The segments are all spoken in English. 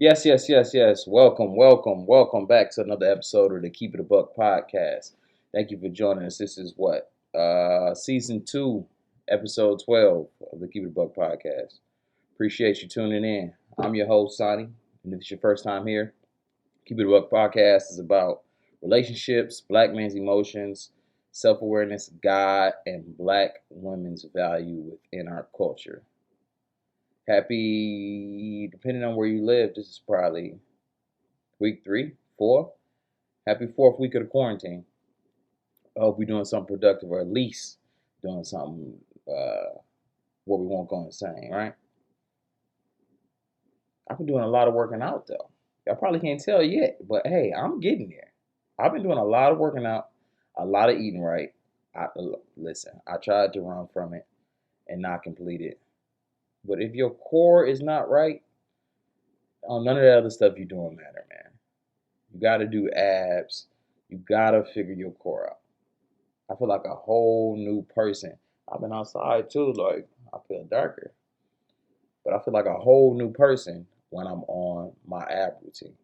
Yes, yes, yes, yes. Welcome, welcome, welcome back to another episode of the Keep It a Buck podcast. Thank you for joining us. This is what? Season 2, episode 12 of the Keep It a Buck podcast. Appreciate you tuning in. I'm your host, Saani, and if it's your first time here, Keep It a Buck podcast is about relationships, black men's emotions, self-awareness, God, and black women's value within our culture. Happy, depending on where you live, this is probably week 3, 4. Happy 4th week of the quarantine. I hope we're doing something productive, or at least doing something where we won't go insane, right? I've been doing a lot of working out though. Y'all probably can't tell yet, but hey, I'm getting there. I've been doing a lot of working out, a lot of eating right. Listen, I tried to run from it and not complete it. But if your core is not right, none of the other stuff you're doing matter, man. You got to do abs. You got to figure your core out. I feel like a whole new person. I've been outside too, like I feel darker, but I feel like a whole new person when I'm on my ab routine.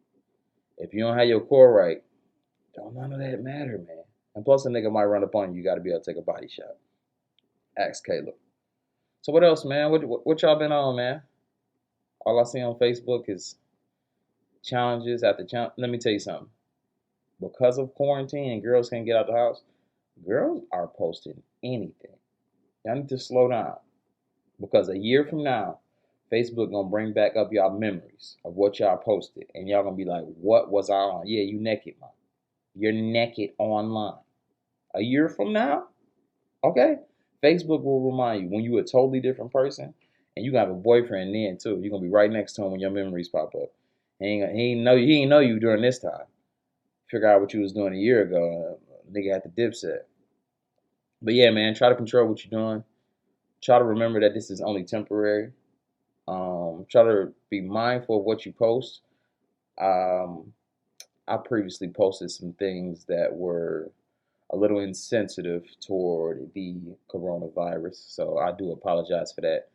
If you don't have your core right, don't none of that matter, man. And plus, a nigga might run up on you. You got to be able to take a body shot. Ask Caleb. So what else, man? What y'all been on, man? All I see on Facebook is challenges after challenge. Let me tell you something. Because of quarantine and girls can't get out the house, girls are posting anything. Y'all need to slow down. Because a year from now, Facebook gonna bring back up y'all memories of what y'all posted, and y'all gonna be like, "What was I on? Yeah, you naked, man. You're naked online." A year from now, okay, Facebook will remind you when you a totally different person, and you gonna have a boyfriend then too. You're gonna be right next to him when your memories pop up. He ain't know you during this time. Figure out what you was doing a year ago. Nigga had the dipset. But yeah, man, try to control what you're doing. Try to remember that this is only temporary. Try to be mindful of what you post. Um, I previously posted some things that were a little insensitive toward the coronavirus, so I do apologize for that.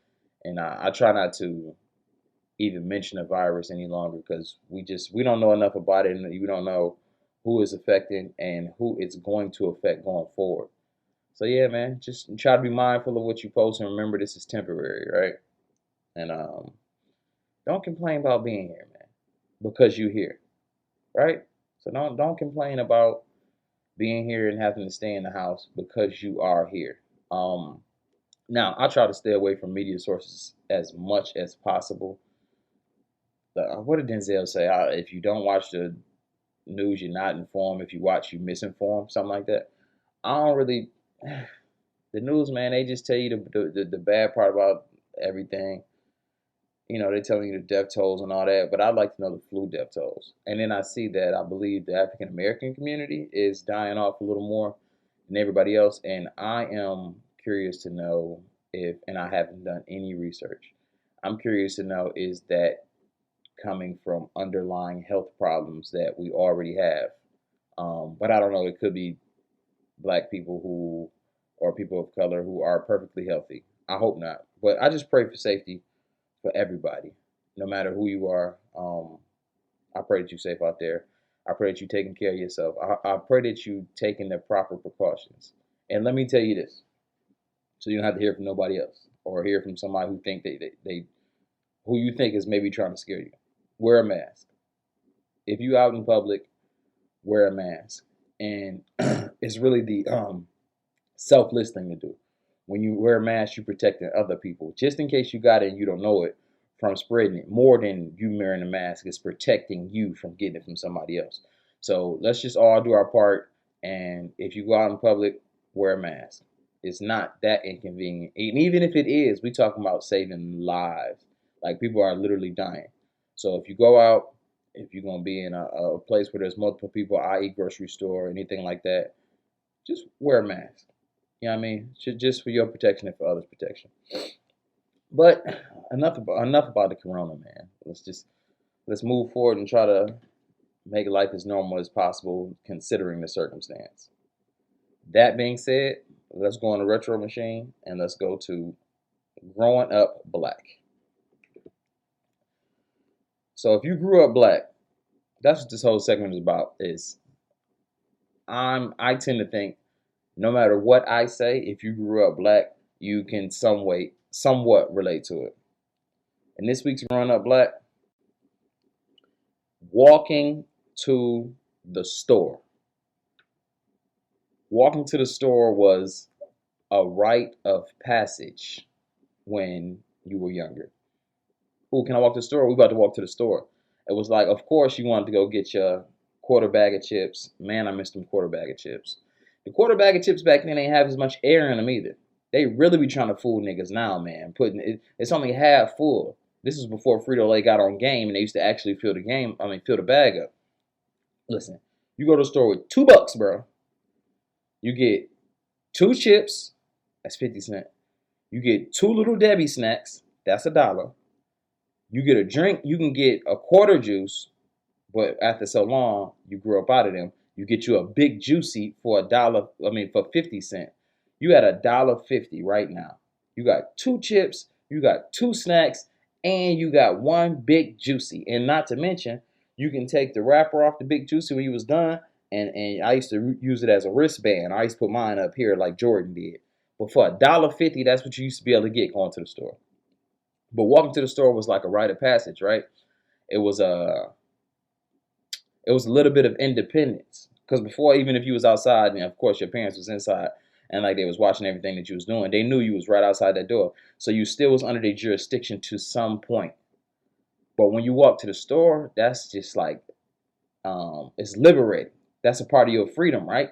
And I try not to even mention a virus any longer because we don't know enough about it, and we don't know who is affected and who it's going to affect going forward. So yeah, man, just try to be mindful of what you post and remember this is temporary, right? And don't complain about being here, man, because you're here, right? So don't complain about being here and having to stay in the house because you are here. Um, Now I try to stay away from media sources as much as possible. What did Denzel say? If you don't watch the news, you're not informed. If you watch, you misinformed. Something like that. I don't really. The news, man, they just tell you the bad part about everything. They're telling you the death tolls and all that, but I'd like to know the flu death tolls. And then I see that I believe the African American community is dying off a little more than everybody else. And I am curious to know if, and I haven't done any research, I'm curious to know is that coming from underlying health problems that we already have. But I don't know, it could be black people who, or people of color who are perfectly healthy. I hope not. But I just pray for safety for everybody, no matter who you are. I pray that you're safe out there. I pray that you're taking care of yourself. I pray that you taking the proper precautions. And let me tell you this, so you don't have to hear from nobody else or hear from somebody who think they who you think is maybe trying to scare you. Wear a mask. If you out in public, wear a mask. And it's really the selfless thing to do. When you wear a mask, you're protecting other people. Just in case you got it and you don't know it, from spreading it. More than you wearing a mask, it's protecting you from getting it from somebody else. So let's just all do our part. And if you go out in public, wear a mask. It's not that inconvenient. And even if it is, we talking about saving lives. Like people are literally dying. So if you go out, if you're gonna be in a place where there's multiple people, i.e. grocery store, anything like that, just wear a mask. You know what I mean? Just for your protection and for others' protection. But enough about the corona, man. Let's move forward and try to make life as normal as possible considering the circumstance. That being said, let's go on the retro machine and let's go to growing up black. So if you grew up black, that's what this whole segment is about. Is I tend to think no matter what I say, if you grew up black, you can somewhat relate to it. And this week's Growing Up Black, walking to the store. Walking to the store was a rite of passage when you were younger. Ooh, can I walk to the store? We about to walk to the store. It was like, of course, you wanted to go get your quarter bag of chips. Man, I missed them quarter bag of chips. The quarter bag of chips back then ain't have as much air in them either. They really be trying to fool niggas now, man. It's only half full. This is before Frito Lay got on game and they used to actually fill the bag up. Listen, you go to the store with $2, bro. You get 2 chips, that's 50 cents. You get 2 Little Debbie snacks, that's $1. You get a drink, you can get a quarter juice, but after so long, you grew up out of them. You get you a big juicy for for 50 cents. You at $1.50 right now. You got 2 chips, you got 2 snacks, and you got one big juicy. And not to mention, you can take the wrapper off the big juicy when you was done. And I used to use it as a wristband. I used to put mine up here like Jordan did. But for $1.50, that's what you used to be able to get going to the store. But walking to the store was like a rite of passage, right? It was a little bit of independence. Because before, even if you was outside, and of course your parents was inside, and like they was watching everything that you was doing, they knew you was right outside that door. So you still was under their jurisdiction to some point. But when you walk to the store, that's just like, it's liberating. That's a part of your freedom, right?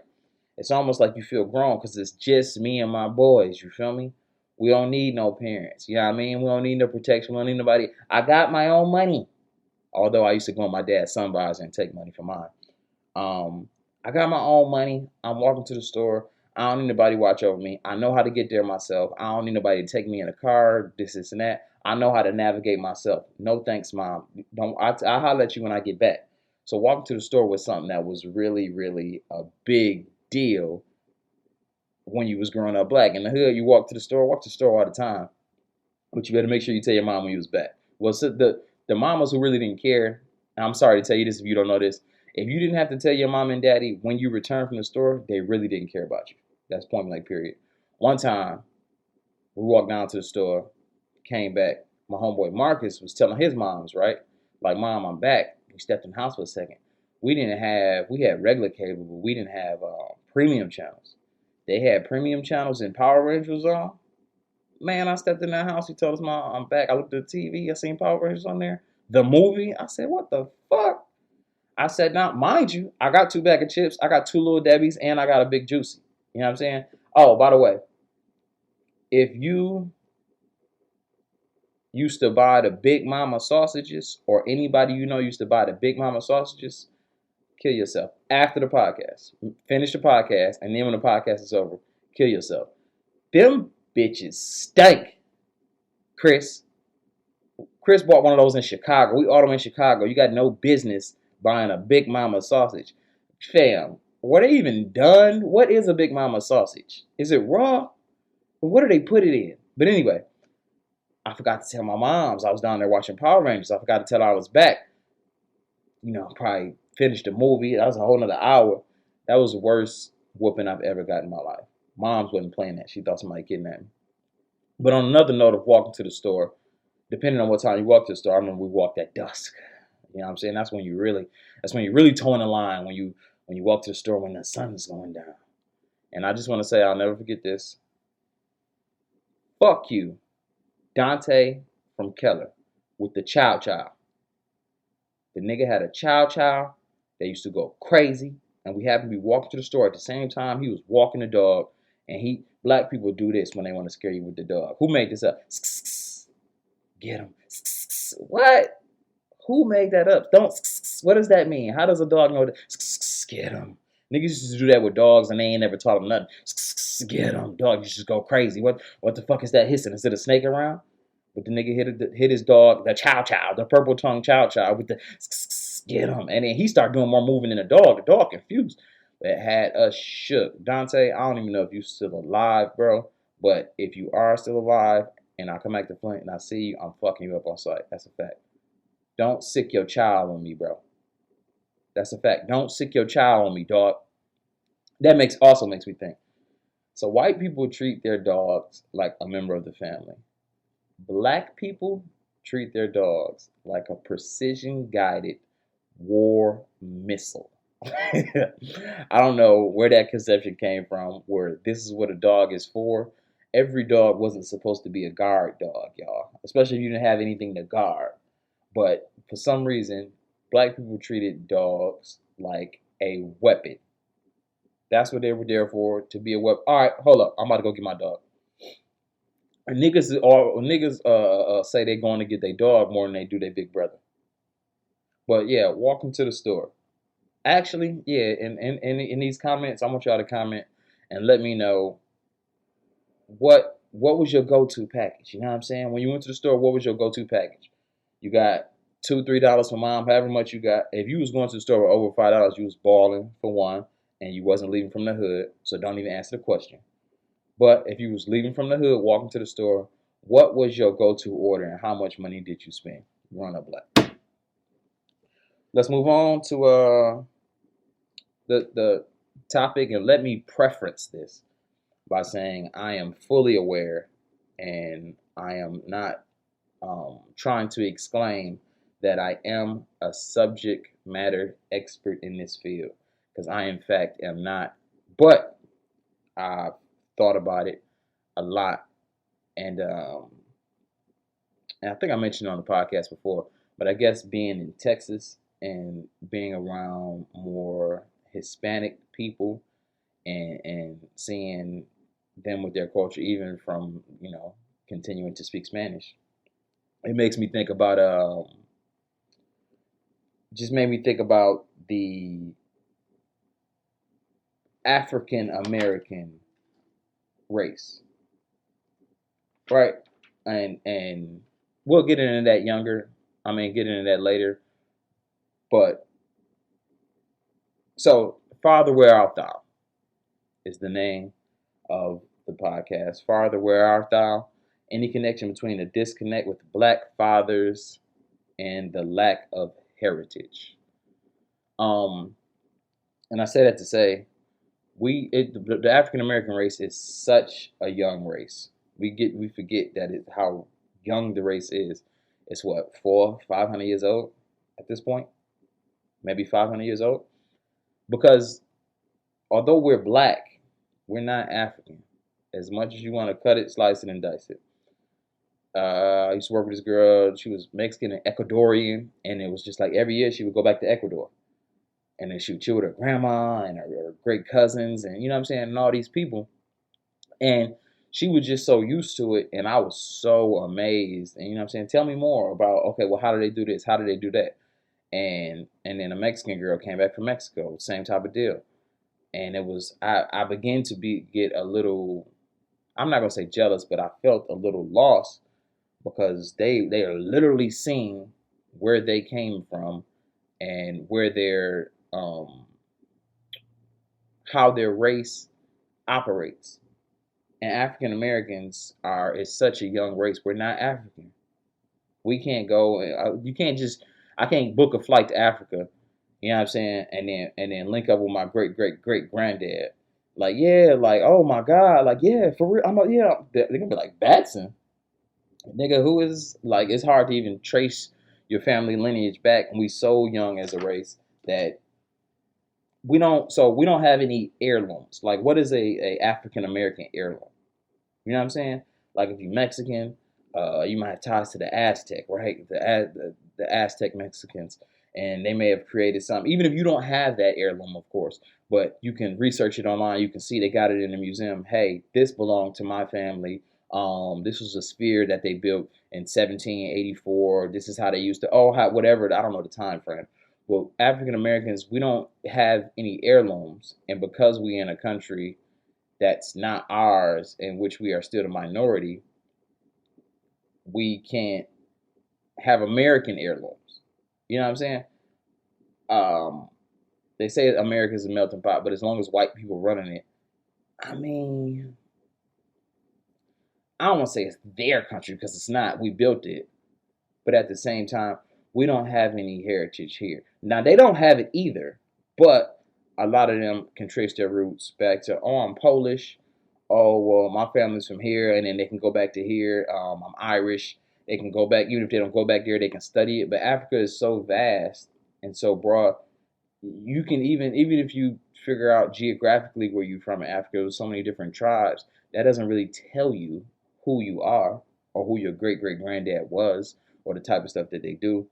It's almost like you feel grown because it's just me and my boys. You feel me? We don't need no parents. You know what I mean? We don't need no protection. We don't need nobody. I got my own money. Although I used to go on my dad's sunbars and take money from mine. I got my own money. I'm walking to the store. I don't need nobody to watch over me. I know how to get there myself. I don't need nobody to take me in a car, this, and that. I know how to navigate myself. No thanks, Mom. I'll holler at you when I get back. So walking to the store was something that was really, really a big deal when you was growing up black. In the hood, you walk to the store all the time. But you better make sure you tell your mom when you was back. Well, so the mamas who really didn't care, and I'm sorry to tell you this if you don't know this, if you didn't have to tell your mom and daddy when you returned from the store, they really didn't care about you. That's point blank period. One time, we walked down to the store, came back. My homeboy Marcus was telling his moms, right? Like, Mom, I'm back. We stepped in the house for a second. We had regular cable, but we didn't have premium channels. They had premium channels and Power Rangers on. Man, I stepped in that house. He told us, Mom, I'm back. I looked at the TV. I seen Power Rangers on there. The movie. I said, what the fuck? I said, now, mind you, I got 2 bags of chips. I got 2 Little Debbies, and I got a big juicy. You know what I'm saying? Oh, by the way, if you used to buy the Big Mama sausages, or anybody you know used to buy the Big Mama sausages, kill yourself. After the podcast. Finish the podcast, and then when the podcast is over, kill yourself. Them bitches stank. Chris bought one of those in Chicago. We ordered them in Chicago. You got no business buying a Big Mama sausage. Fam, were they even done? What is a Big Mama sausage? Is it raw? What do they put it in? But anyway, I forgot to tell my moms I was down there watching Power Rangers. I forgot to tell her I was back. You know, probably finished the movie. That was a whole nother hour. That was the worst whooping I've ever got in my life. Moms wasn't playing that. She thought somebody kidnapped me. But on another note of walking to the store, depending on what time you walk to the store, I remember we walked at dusk. You know what I'm saying? That's when you really towing the line, when you walk to the store when the sun is going down. And I just want to say, I'll never forget this. Fuck you, Dante from Keller, with the chow chow. The nigga had a chow chow. They used to go crazy. And we happened to be walking to the store at the same time he was walking the dog. And black people do this when they want to scare you with the dog. Who made this up? Get him. What? Who made that up? What does that mean? How does a dog know that? Get him. Niggas used to do that with dogs and they ain't never taught them nothing. Get him. Dog used to just go crazy. What the fuck is that hissing? Is it a snake around? But the nigga hit his dog, the chow chow, the purple tongue chow chow with the get him. And then he started doing more moving than the dog. The dog confused. It had us shook. Dante, I don't even know if you're still alive, bro. But if you are still alive and I come back to Flint and I see you, I'm fucking you up on sight. That's a fact. Don't sick your child on me, bro. That's a fact. Don't sick your child on me, dog. That makes me think. So white people treat their dogs like a member of the family. Black people treat their dogs like a precision guided war missile. I don't know where that conception came from, where this is what a dog is for. Every dog wasn't supposed to be a guard dog, y'all, especially if you didn't have anything to guard. But for some reason, black people treated dogs like a weapon. That's what they were there for, to be a weapon. All right, hold up. I'm about to go get my dog. Niggas say they going to get their dog more than they do their big brother. But yeah, walking to the store. Actually, yeah, in these comments, I want y'all to comment and let me know what was your go-to package. You know what I'm saying? When you went to the store, what was your go-to package? You got $2, $3 for mom, however much you got. If you was going to the store with over $5, you was balling for one, and you wasn't leaving from the hood. So don't even answer the question. But if you was leaving from the hood, walking to the store, what was your go-to order and how much money did you spend? Run up black. Let's move on to the topic, and let me preference this by saying I am fully aware, and I am not trying to exclaim that I am a subject matter expert in this field, because I in fact am not. But I've thought about it a lot, and I think I mentioned it on the podcast before, but I guess being in Texas and being around more Hispanic people, and seeing them with their culture, even from continuing to speak Spanish, it makes me think about just made me think about the African American race, right? And we'll get into that get into that later. But so, Father, where art thou is the name of the podcast. Father, where art thou? Any connection between the disconnect with black fathers and the lack of heritage. Um, and I say that to say the African American race is such a young race. We forget that how young the race is. It's what, 500 years old at this point, maybe 500 years old. Because although we're black, we're not African. As much as you want to cut it, slice it, and dice it. I used to work with this girl. She was Mexican and Ecuadorian, and it was just like every year she would go back to Ecuador, and then she would chill with her grandma and her great cousins, and you know what I'm saying, and all these people, and she was just so used to it, and I was so amazed. And you know what I'm saying, tell me more about, okay, well, how do they do this? How do they do that? And then a Mexican girl came back from Mexico, same type of deal, and it was I began to get a little, I'm not gonna say jealous, but I felt a little lost, because they are literally seeing where they came from and where their how their race operates. And African Americans is such a young race. We're not African. We can't go. You can't just. I can't book a flight to Africa. You know what I'm saying? And then link up with my great great great granddad. Like, yeah, like, oh my God, like, yeah, for real. Yeah. They're gonna be like, Batson, nigga, who is, like, it's hard to even trace your family lineage back, and we so young as a race that we don't have any heirlooms. Like, what is a African American heirloom? You know what I'm saying? Like, if you're Mexican, you might have ties to the Aztec, right? The Aztec Mexicans, and they may have created something. Even if you don't have that heirloom, of course, but you can research it online. You can see they got it in the museum. Hey, this belonged to my family. This was a sphere that they built in 1784. This is how they used to. Whatever. I don't know the time frame. Well, African Americans, we don't have any heirlooms, and because we in a country that's not ours, in which we are still the minority, we can't have American heirlooms. You know what I'm saying? Um, they say America's a melting pot, but as long as white people running it, I mean, I don't want to say it's their country, because it's not. We built it, but at the same time, We don't have any heritage here. Now they don't have it either, but a lot of them can trace their roots back to, oh, I'm Polish. Oh, well, my family's from here, and then they can go back to here. I'm Irish. They can go back, even if they don't go back there, they can study it. But Africa is so vast and so broad. You can even if you figure out geographically where you're from in Africa, with so many different tribes, that doesn't really tell you who you are or who your great great granddad was or the type of stuff that they do.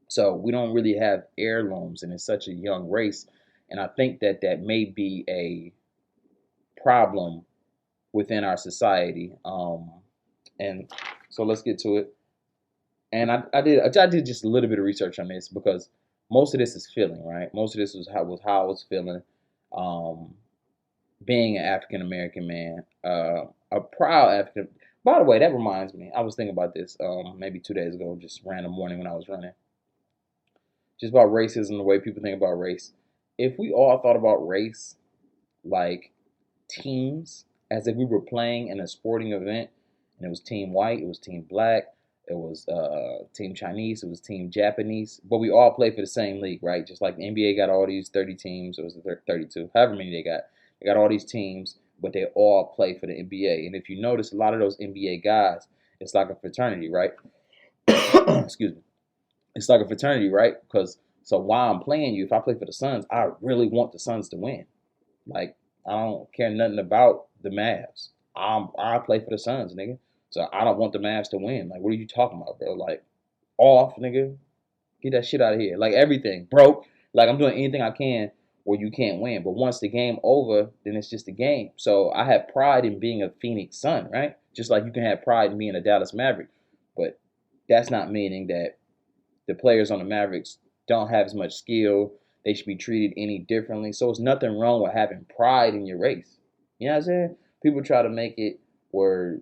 So we don't really have heirlooms, and it's such a young race. And I think that that may be a problem within our society. And so let's get to it. And I did just a little bit of research on this because most of this is feeling, right? Most of this was how I was feeling, um, being an African American man, a proud African. By the way, that reminds me. I was thinking about this maybe 2 days ago, just random morning when I was running, just about racism, the way people think about race. If we all thought about race like teams, as if we were playing in a sporting event, and it was team white, it was team black, it was team Chinese, it was team Japanese, but we all play for the same league, right? Just like the NBA got all these 30 teams, or was it 32, however many they got. They got all these teams, but they all play for the NBA. And if you notice, a lot of those NBA guys, it's like a fraternity, right? Excuse me. It's like a fraternity, right? Because so while I'm playing you, if I play for the Suns, I really want the Suns to win. Like, I don't care nothing about the Mavs. I play for the Suns, nigga. So I don't want the Mavs to win. Like, what are you talking about, bro? Like, off, nigga. Get that shit out of here. Like, everything broke. Like, I'm doing anything I can where you can't win. But once the game over, then it's just a game. So I have pride in being a Phoenix Sun, right? Just like you can have pride in being a Dallas Maverick. But that's not meaning that the players on the Mavericks don't have as much skill. They should be treated any differently. So it's nothing wrong with having pride in your race. You know what I'm saying? People try to make it where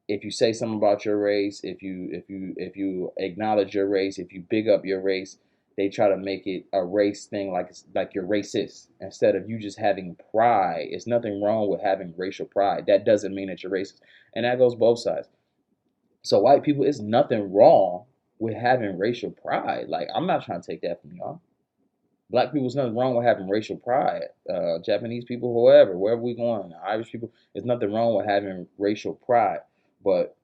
if you say something about your race, if you acknowledge your race, if you big up your race, they try to make it a race thing, like it's like you're racist instead of you just having pride. It's nothing wrong with having racial pride. That doesn't mean that you're racist, and that goes both sides. So white people, it's nothing wrong with having racial pride. Like, I'm not trying to take that from y'all. Black people, there's nothing wrong with having racial pride. Japanese people, whoever, wherever we going, Irish people, there's nothing wrong with having racial pride. But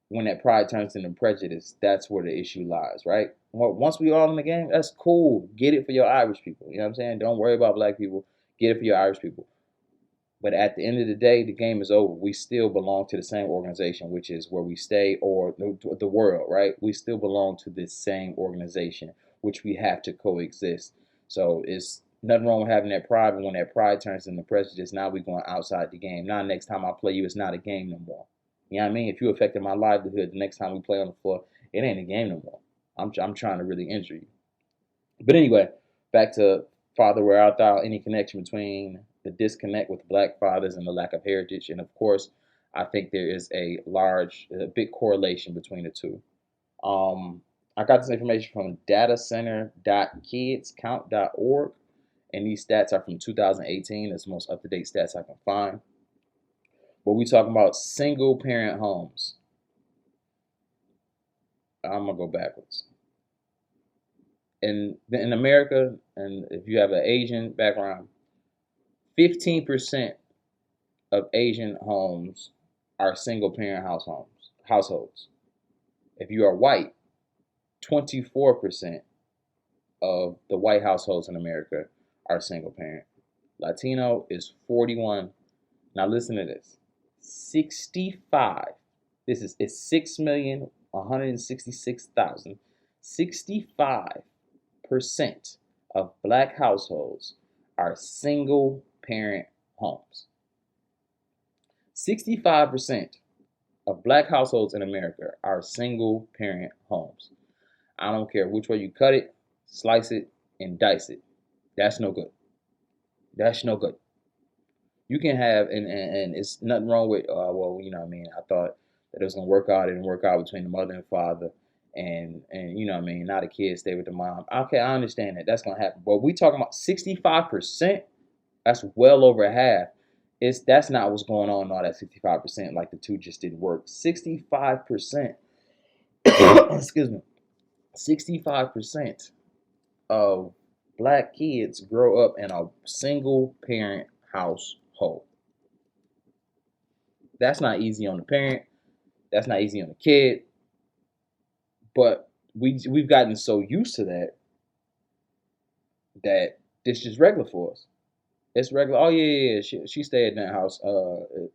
when that pride turns into prejudice, that's where the issue lies, right? Well, once we all in the game, that's cool. Get it for your Irish people. You know what I'm saying? Don't worry about black people. Get it for your Irish people. But at the end of the day, the game is over. We still belong to the same organization, which is where we stay, or the world, right? We still belong to this same organization, which we have to coexist. So it's nothing wrong with having that pride, but when that pride turns into prejudice, now we're going outside the game. Now, next time I play you, it's not a game no more. You know what I mean? If you affected my livelihood, the next time we play on the floor, it ain't a game no more. I'm trying to really injure you. But anyway, back to Father, where art thou? Any connection between the disconnect with black fathers and the lack of heritage? And of course, I think there is a big correlation between the two. Um, I got this information from datacenter.kidscount.org, and these stats are from 2018. That's the most up to date stats I can find. But we talking about single parent homes. I'm gonna go backwards. In America, and if you have an Asian background, 15% of Asian homes are single parent households. If you are white, 24% of the white households in America are single parent. Latino is 41. Now listen to this. 65. This is it's 6,166,000. 65% of black households are single parent homes. 65% of black households in America are single parent homes. I don't care which way you cut it, slice it, and dice it. That's no good. That's no good. You can have, and it's nothing wrong with, well, you know what I mean? I thought that it was going to work out. It didn't work out between the mother and father. And you know what I mean? Now the kids stay with the mom. Okay, I understand that. That's going to happen. But we talking about 65%. That's well over half. That's not what's going on in all that 65%, like the two just didn't work. 65%, excuse me. 65% of black kids grow up in a single parent household. That's not easy on the parent. That's not easy on the kid. But we've gotten so used to that it's just regular for us. It's regular. Oh yeah. She stayed in that house.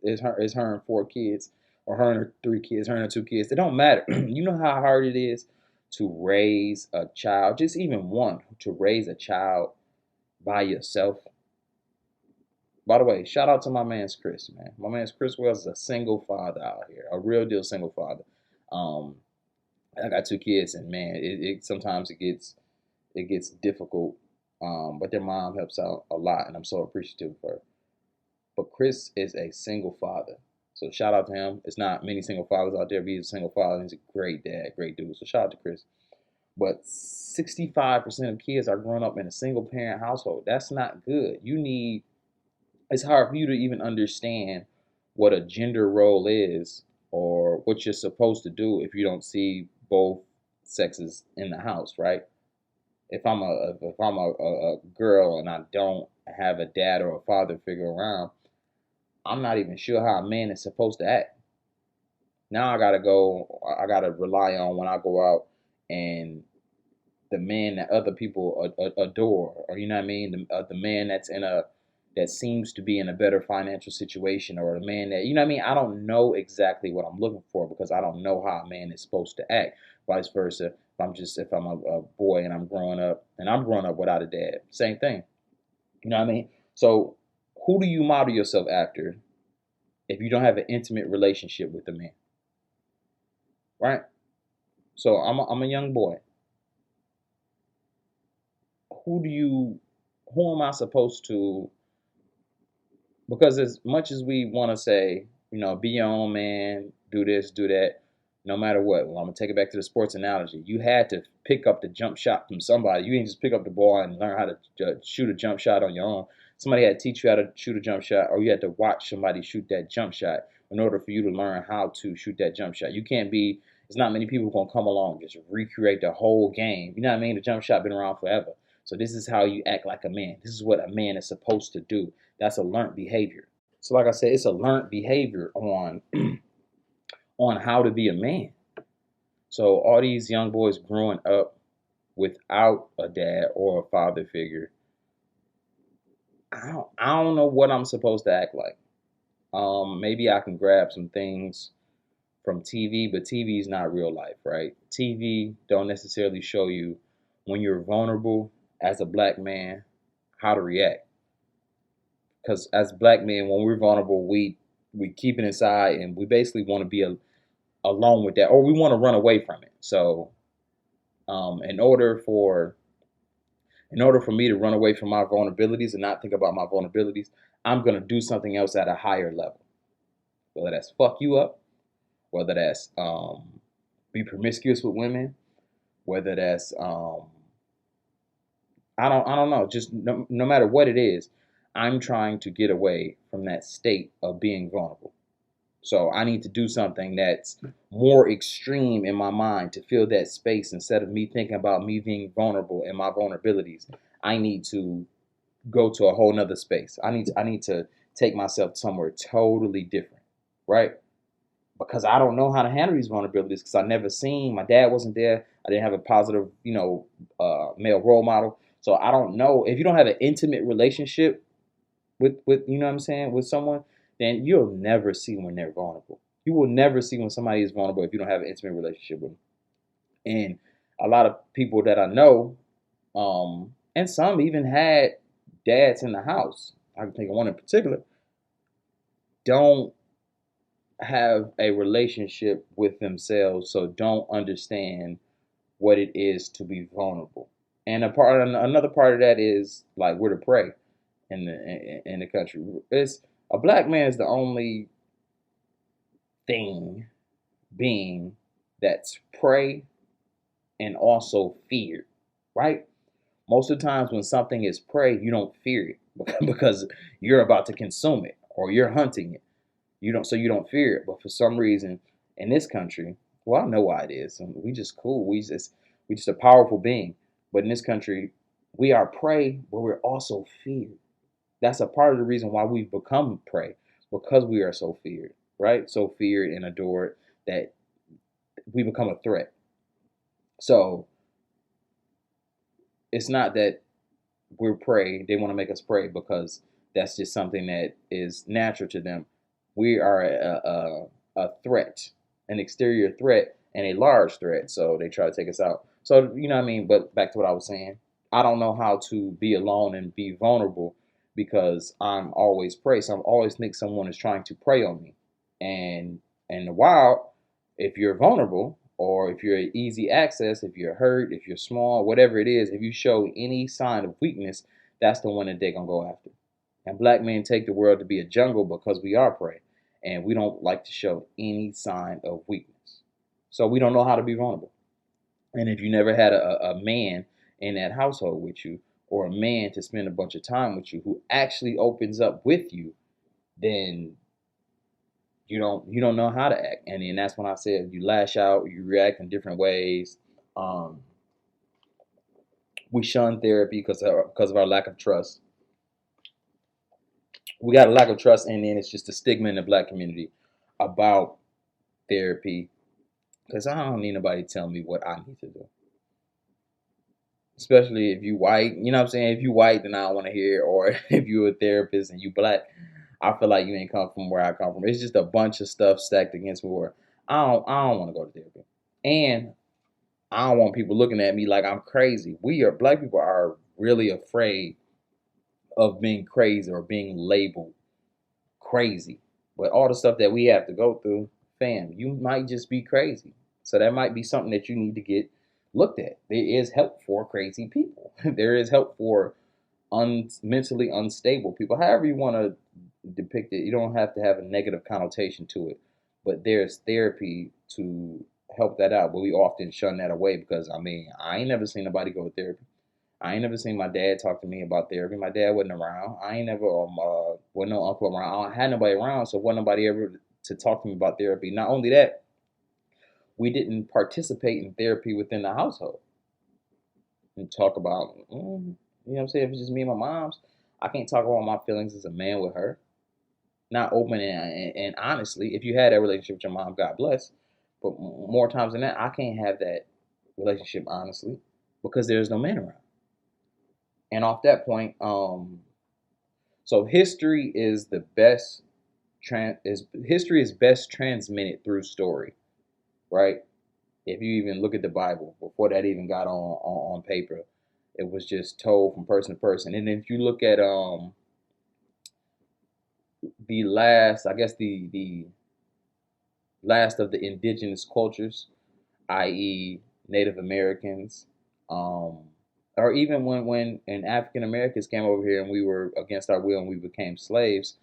It's her and four kids, or her and her three kids, her and her two kids. It don't matter. You know how hard it is to raise a child, just even one, to raise a child by yourself. By the way, shout out to my man's Chris, man. My man's Chris Wells is a single father out here, a real deal single father. Um, I got two kids, and man, it sometimes it gets difficult. But their mom helps out a lot, and I'm so appreciative of her. But Chris is a single father, so shout out to him. It's not many single fathers out there, but he's a single father. And he's a great dad, great dude. So shout out to Chris. But 65% of kids are growing up in a single parent household. That's not good. It's hard for you to even understand what a gender role is or what you're supposed to do if you don't see both sexes in the house, right? If I'm a girl and I don't have a dad or a father figure around, I'm not even sure how a man is supposed to act. Now I gotta rely on when I go out and the man that other people adore, or you know what I mean, the man that seems to be in a better financial situation, or the man that, you know what I mean. I don't know exactly what I'm looking for because I don't know how a man is supposed to act. Vice versa, if I'm a boy and I'm growing up without a dad, same thing. You know what I mean? So who do you model yourself after if you don't have an intimate relationship with the man, right? So I'm a young boy. Who do you who am I supposed to, because as much as we want to say, be your own man, do this, do that, no matter what. Well, I'm gonna take it back to the sports analogy. You had to pick up the jump shot from somebody. You didn't just pick up the ball and learn how to shoot a jump shot on your own. Somebody had to teach you how to shoot a jump shot, or you had to watch somebody shoot that jump shot in order for you to learn how to shoot that jump shot. You can't be. There's not many people gonna come along and just recreate the whole game. You know what I mean? The jump shot been around forever. So this is how you act like a man. This is what a man is supposed to do. That's a learned behavior. So like I said, it's a learned behavior on on how to be a man. So all these young boys growing up without a dad or a father figure, I don't know what I'm supposed to act like. Maybe I can grab some things from TV, but TV is not real life, right? TV don't necessarily show you when you're vulnerable as a black man how to react. Because as black men, when we're vulnerable, we keep it inside, and we basically want to be alone with that, or we want to run away from it. So, um, in order for in order for me to run away from my vulnerabilities and not think about my vulnerabilities, I'm gonna do something else at a higher level. Whether that's fuck you up, whether that's be promiscuous with women, whether that's I don't know, just no matter what it is, I'm trying to get away from that state of being vulnerable. So I need to do something that's more extreme in my mind to fill that space instead of me thinking about me being vulnerable and my vulnerabilities. I need to go to a whole nother space. I need to take myself somewhere totally different, right? Because I don't know how to handle these vulnerabilities because I never seen, my dad wasn't there. I didn't have a positive, male role model. So I don't know. If you don't have an intimate relationship with you know what I'm saying, with someone, then you'll never see when they're vulnerable. You will never see when somebody is vulnerable if you don't have an intimate relationship with them. And a lot of people that I know, and some even had dads in the house. I can think of one in particular. Don't have a relationship with themselves, so don't understand what it is to be vulnerable. And another part of that is like we're the prey in the country. It's a black man is the only thing being that's prey and also feared, right? Most of the times when something is prey, you don't fear it because you're about to consume it or you're hunting it. You don't fear it. But for some reason in this country, well, I know why it is. We just cool. We're just a powerful being. But in this country, we are prey, but we're also feared. That's a part of the reason why we've become prey, because we are so feared, right? So feared and adored that we become a threat. So it's not that we're prey, they want to make us prey because that's just something that is natural to them. We are a threat, an exterior threat, and a large threat. So they try to take us out. So, you know what I mean? But back to what I was saying, I don't know how to be alone and be vulnerable because I'm always prey. So I always think someone is trying to prey on me. And in the wild, if you're vulnerable, or if you're easy access, if you're hurt, if you're small, whatever it is, if you show any sign of weakness, that's the one that they're gonna go after. And black men take the world to be a jungle because we are prey, and we don't like to show any sign of weakness. So we don't know how to be vulnerable. And if you never had a man in that household with you, or a man to spend a bunch of time with you who actually opens up with you, then you don't know how to act. And then that's when I said you lash out, you react in different ways. Um, we shun therapy because of our lack of trust. We got a lack of trust, and then it's just a stigma in the black community about therapy. Because I don't need nobody to tell me what I need to do. Especially if you white, you know what I'm saying? If you white, then I don't want to hear. Or if you're a therapist and you black, I feel like you ain't come from where I come from. It's just a bunch of stuff stacked against me where I don't want to go to therapy. And I don't want people looking at me like I'm crazy. Black people are really afraid of being crazy or being labeled crazy. But all the stuff that we have to go through, fam, you might just be crazy. So that might be something that you need to get looked at. There is help for crazy people. There is help for mentally unstable people. However you want to depict it, you don't have to have a negative connotation to it. But there's therapy to help that out. But we often shun that away because I ain't never seen nobody go to therapy. I ain't never seen my dad talk to me about therapy. My dad wasn't around. I ain't never wasn't no uncle around. I had nobody around, so wasn't nobody ever to talk to me about therapy. Not only that, we didn't participate in therapy within the household and talk about, you know what I'm saying? If it's just me and my mom's, I can't talk about my feelings as a man with her. Not open and honestly, if you had that relationship with your mom, God bless. But more times than that, I can't have that relationship honestly because there's no man around. And off that point, so history is the best history is best transmitted through story, right? If you even look at the Bible, before that even got on paper, it was just told from person to person. And if you look at the last, I guess the last of the indigenous cultures, i.e., Native Americans, um, or even when African Americans came over here and we were against our will and we became slaves,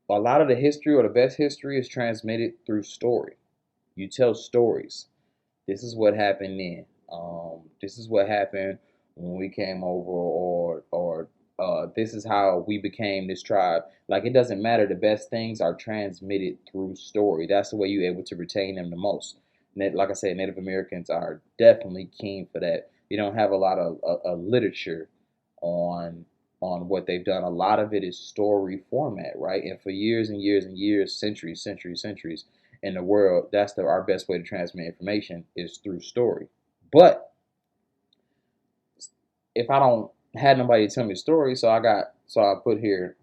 a lot of the history or the best history is transmitted through story. You tell stories. This is what happened then. This is what happened when we came over, or this is how we became this tribe. Like it doesn't matter. The best things are transmitted through story. That's the way you're able to retain them the most. Like I said, Native Americans are definitely keen for that. They don't have a lot of literature on what they've done. A lot of it is story format, right? And for years and years and years, centuries in the world, that's our best way to transmit information is through story. But if I don't had nobody to tell me stories, so I put here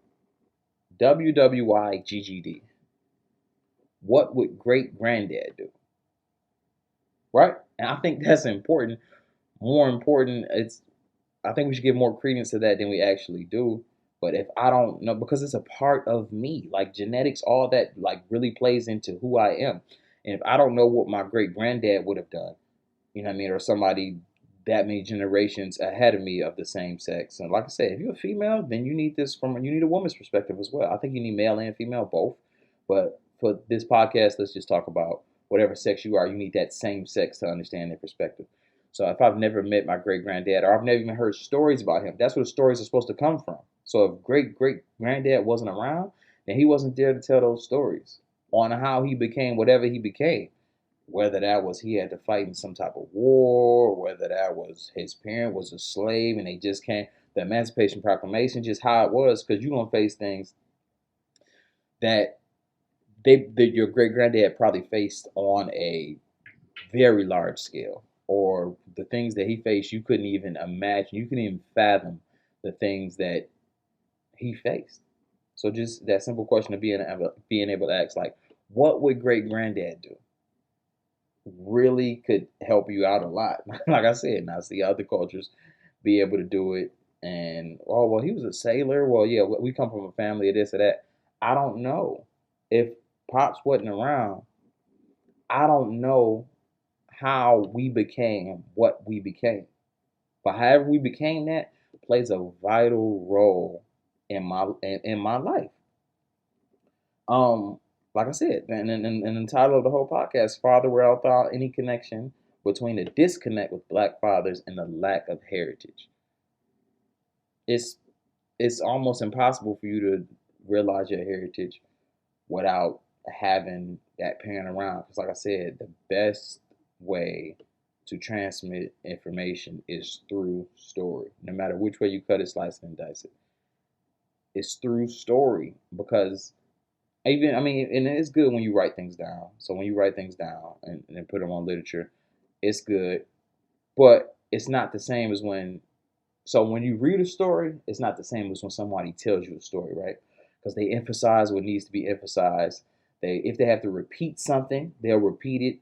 WWYGGD. What would great granddad do? Right? And I think that's important. More important, I think we should give more credence to that than we actually do. But if I don't know, because it's a part of me, like genetics, all that like really plays into who I am. And if I don't know what my great granddad would have done, you know what I mean, or somebody that many generations ahead of me of the same sex. And like I said, if you're a female, then you need a woman's perspective as well. I think you need male and female both. But for this podcast, let's just talk about whatever sex you are, you need that same sex to understand their perspective. So if I've never met my great granddad or I've never even heard stories about him, that's where the stories are supposed to come from. So if great granddad wasn't around, then he wasn't there to tell those stories on how he became whatever he became. whether that was he had to fight in some type of war, whether that was his parent was a slave and they just came, the Emancipation Proclamation, just how it was, because you're gonna face things that that your great granddad probably faced on a very large scale, or the things that he faced you couldn't even imagine, you couldn't even fathom the things that he faced. So just that simple question of being able to ask, like, what would great granddad do, really could help you out a lot. Like I said, and I see other cultures be able to do it. And oh well, he was a sailor. Well, yeah, we come from a family of this or that. I don't know if pops wasn't around. I don't know how we became what we became. But however we became that plays a vital role in my life. Um, like I said, and the title of the whole podcast, Father Without Any Connection Between the Disconnect with Black Fathers and the Lack of Heritage. It's it's almost impossible for you to realize your heritage without having that parent around. Because like I said, the best way to transmit information is through story. No matter which way you cut it, slice it, and dice it, it's through story. Because even, I mean, and it's good when you write things down. So when you write things down and put them on literature, it's good. But it's not the same as when, so when you read a story, it's not the same as when somebody tells you a story, right? Because they emphasize what needs to be emphasized. If they have to repeat something, they'll repeat it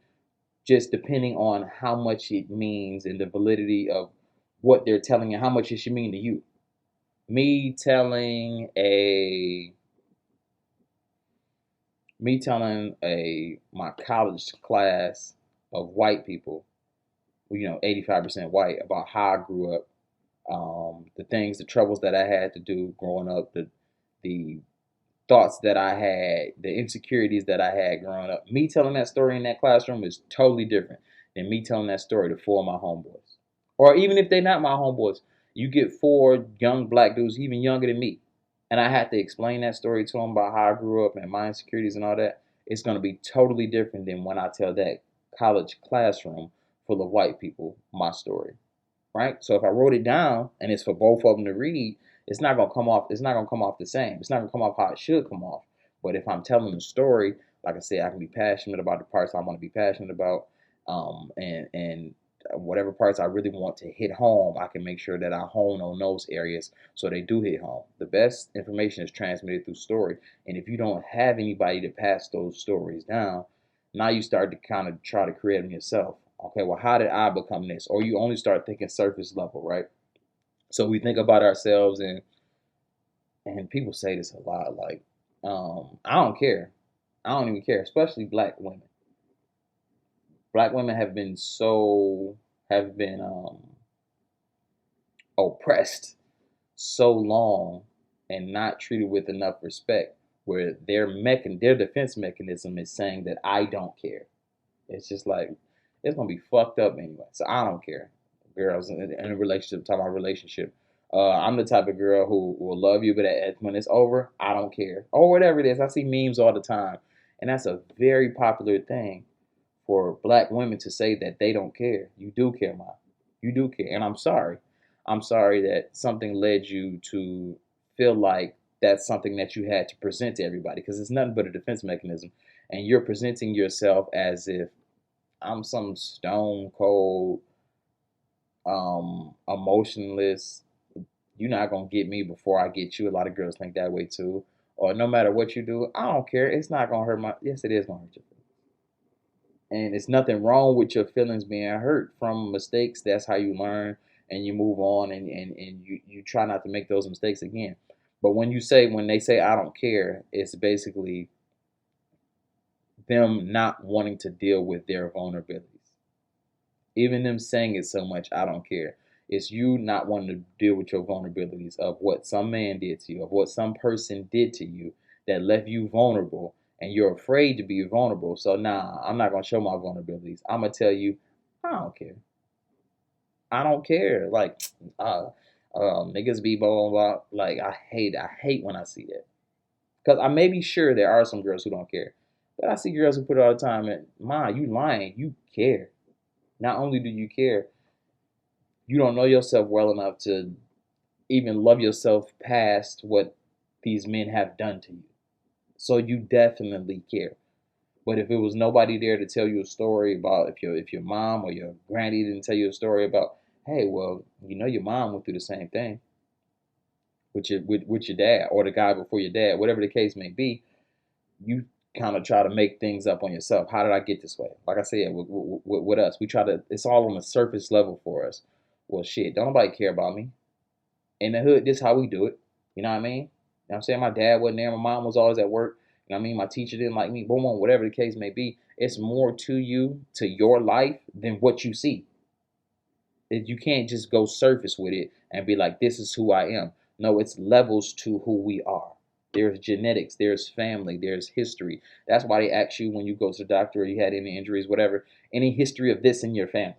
just depending on how much it means and the validity of what they're telling you, how much it should mean to you. Me telling a my college class of white people, 85% white, about how I grew up, the things, the troubles that I had to do growing up, the thoughts that I had, the insecurities that I had growing up. Me telling that story in that classroom is totally different than me telling that story to four of my homeboys. Or even if they're not my homeboys, you get four young black dudes, even younger than me, and I had to explain that story to them about how I grew up and my insecurities and all that. It's going to be totally different than when I tell that college classroom full of white people my story, right? So if I wrote it down and it's for both of them to read, it's not gonna come off. It's not gonna come off the same. It's not gonna come off how it should come off. But if I'm telling the story, like I said, I can be passionate about the parts I want to be passionate about, and whatever parts I really want to hit home, I can make sure that I hone on those areas so they do hit home. The best information is transmitted through story, and if you don't have anybody to pass those stories down, now you start to kind of try to create them yourself. Okay, well, how did I become this? Or you only start thinking surface level, right? So we think about ourselves, and people say this a lot, like, I don't care. I don't even care, especially black women. Black women have been oppressed so long and not treated with enough respect, where their defense mechanism is saying that I don't care. It's just like, it's gonna be fucked up anyway. So I don't care. Girls in a relationship, talking about relationship. I'm the type of girl who will love you, but when it's over, I don't care, or whatever it is. I see memes all the time, and that's a very popular thing for black women to say that they don't care. You do care, ma. You do care, and I'm sorry. I'm sorry that something led you to feel like that's something that you had to present to everybody, because it's nothing but a defense mechanism, and you're presenting yourself as if I'm some stone cold, emotionless. You're not gonna get me before I get you. A lot of girls think that way too. Or no matter what you do, I don't care. It's not gonna hurt my. Yes, it is gonna hurt your feelings. And it's nothing wrong with your feelings being hurt from mistakes. That's how you learn and you move on, and you try not to make those mistakes again. But when they say I don't care, it's basically them not wanting to deal with their vulnerabilities. Even them saying it so much, I don't care. It's you not wanting to deal with your vulnerabilities of what some man did to you, of what some person did to you that left you vulnerable, and you're afraid to be vulnerable. So nah, I'm not gonna show my vulnerabilities. I'm gonna tell you, I don't care. I don't care. Like, uh, niggas be blah blah blah. Like I hate when I see that, because I may be sure there are some girls who don't care, But I see girls who put it all the time, and Ma, you lying. You care. Not only do you care, you don't know yourself well enough to even love yourself past what these men have done to you. So you definitely care. But if it was nobody there to tell you a story about, if your mom or your granny didn't tell you a story about, hey, well, you know your mom went through the same thing with your dad or the guy before your dad, whatever the case may be, you kind of try to make things up on yourself. How did I get this way? Like I said, with us, we try to. It's all on the surface level for us. Well, shit, don't nobody care about me. In the hood, this is how we do it. You know what I mean? You know what I'm saying? My dad wasn't there. My mom was always at work. You know what I mean? My teacher didn't like me. Boom, boom, whatever the case may be. It's more to you, to your life, than what you see. You can't just go surface with it and be like, this is who I am. No, it's levels to who we are. There's genetics, there's family, there's history. That's why they ask you when you go to the doctor or you had any injuries, whatever, any history of this in your family.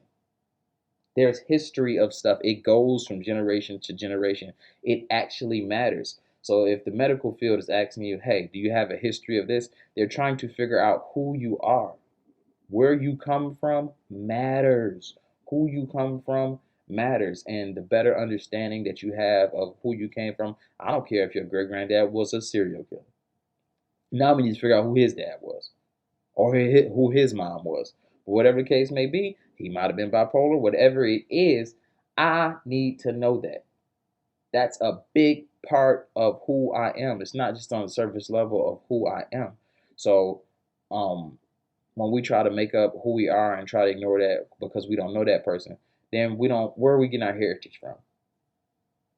There's history of stuff. It goes from generation to generation. It actually matters. So if the medical field is asking you, hey, do you have a history of this? They're trying to figure out who you are. Where you come from matters. Who you come from matters. And the better understanding that you have of who you came from, I don't care if your great granddad was a serial killer. Now we need to figure out who his dad was or who his mom was. But whatever the case may be, he might have been bipolar, whatever it is, I need to know that. That's a big part of who I am. It's not just on the surface level of who I am. So, when we try to make up who we are and try to ignore that because we don't know that person, then we don't. Where are we getting our heritage from?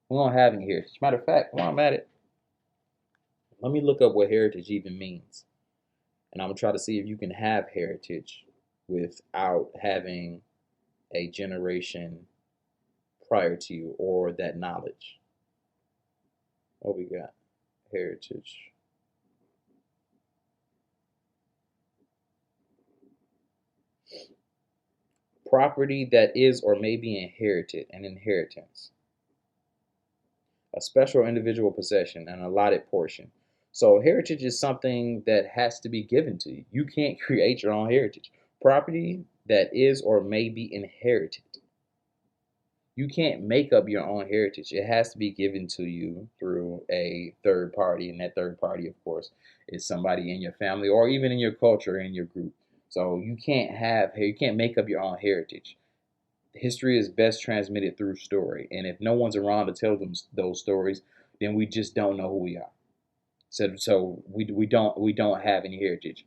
We don't have any heritage. Matter of fact, while I'm at it, let me look up what heritage even means, and I'm gonna try to see if you can have heritage without having a generation prior to you or that knowledge. What we got? Heritage. Property that is or may be inherited, an inheritance. A special individual possession, an allotted portion. So heritage is something that has to be given to you. You can't create your own heritage. Property that is or may be inherited. You can't make up your own heritage. It has to be given to you through a third party, and that third party, of course, is somebody in your family or even in your culture, in your group. So you can't make up your own heritage. History is best transmitted through story, and if no one's around to tell them those stories, then we just don't know who we are. So we don't have any heritage.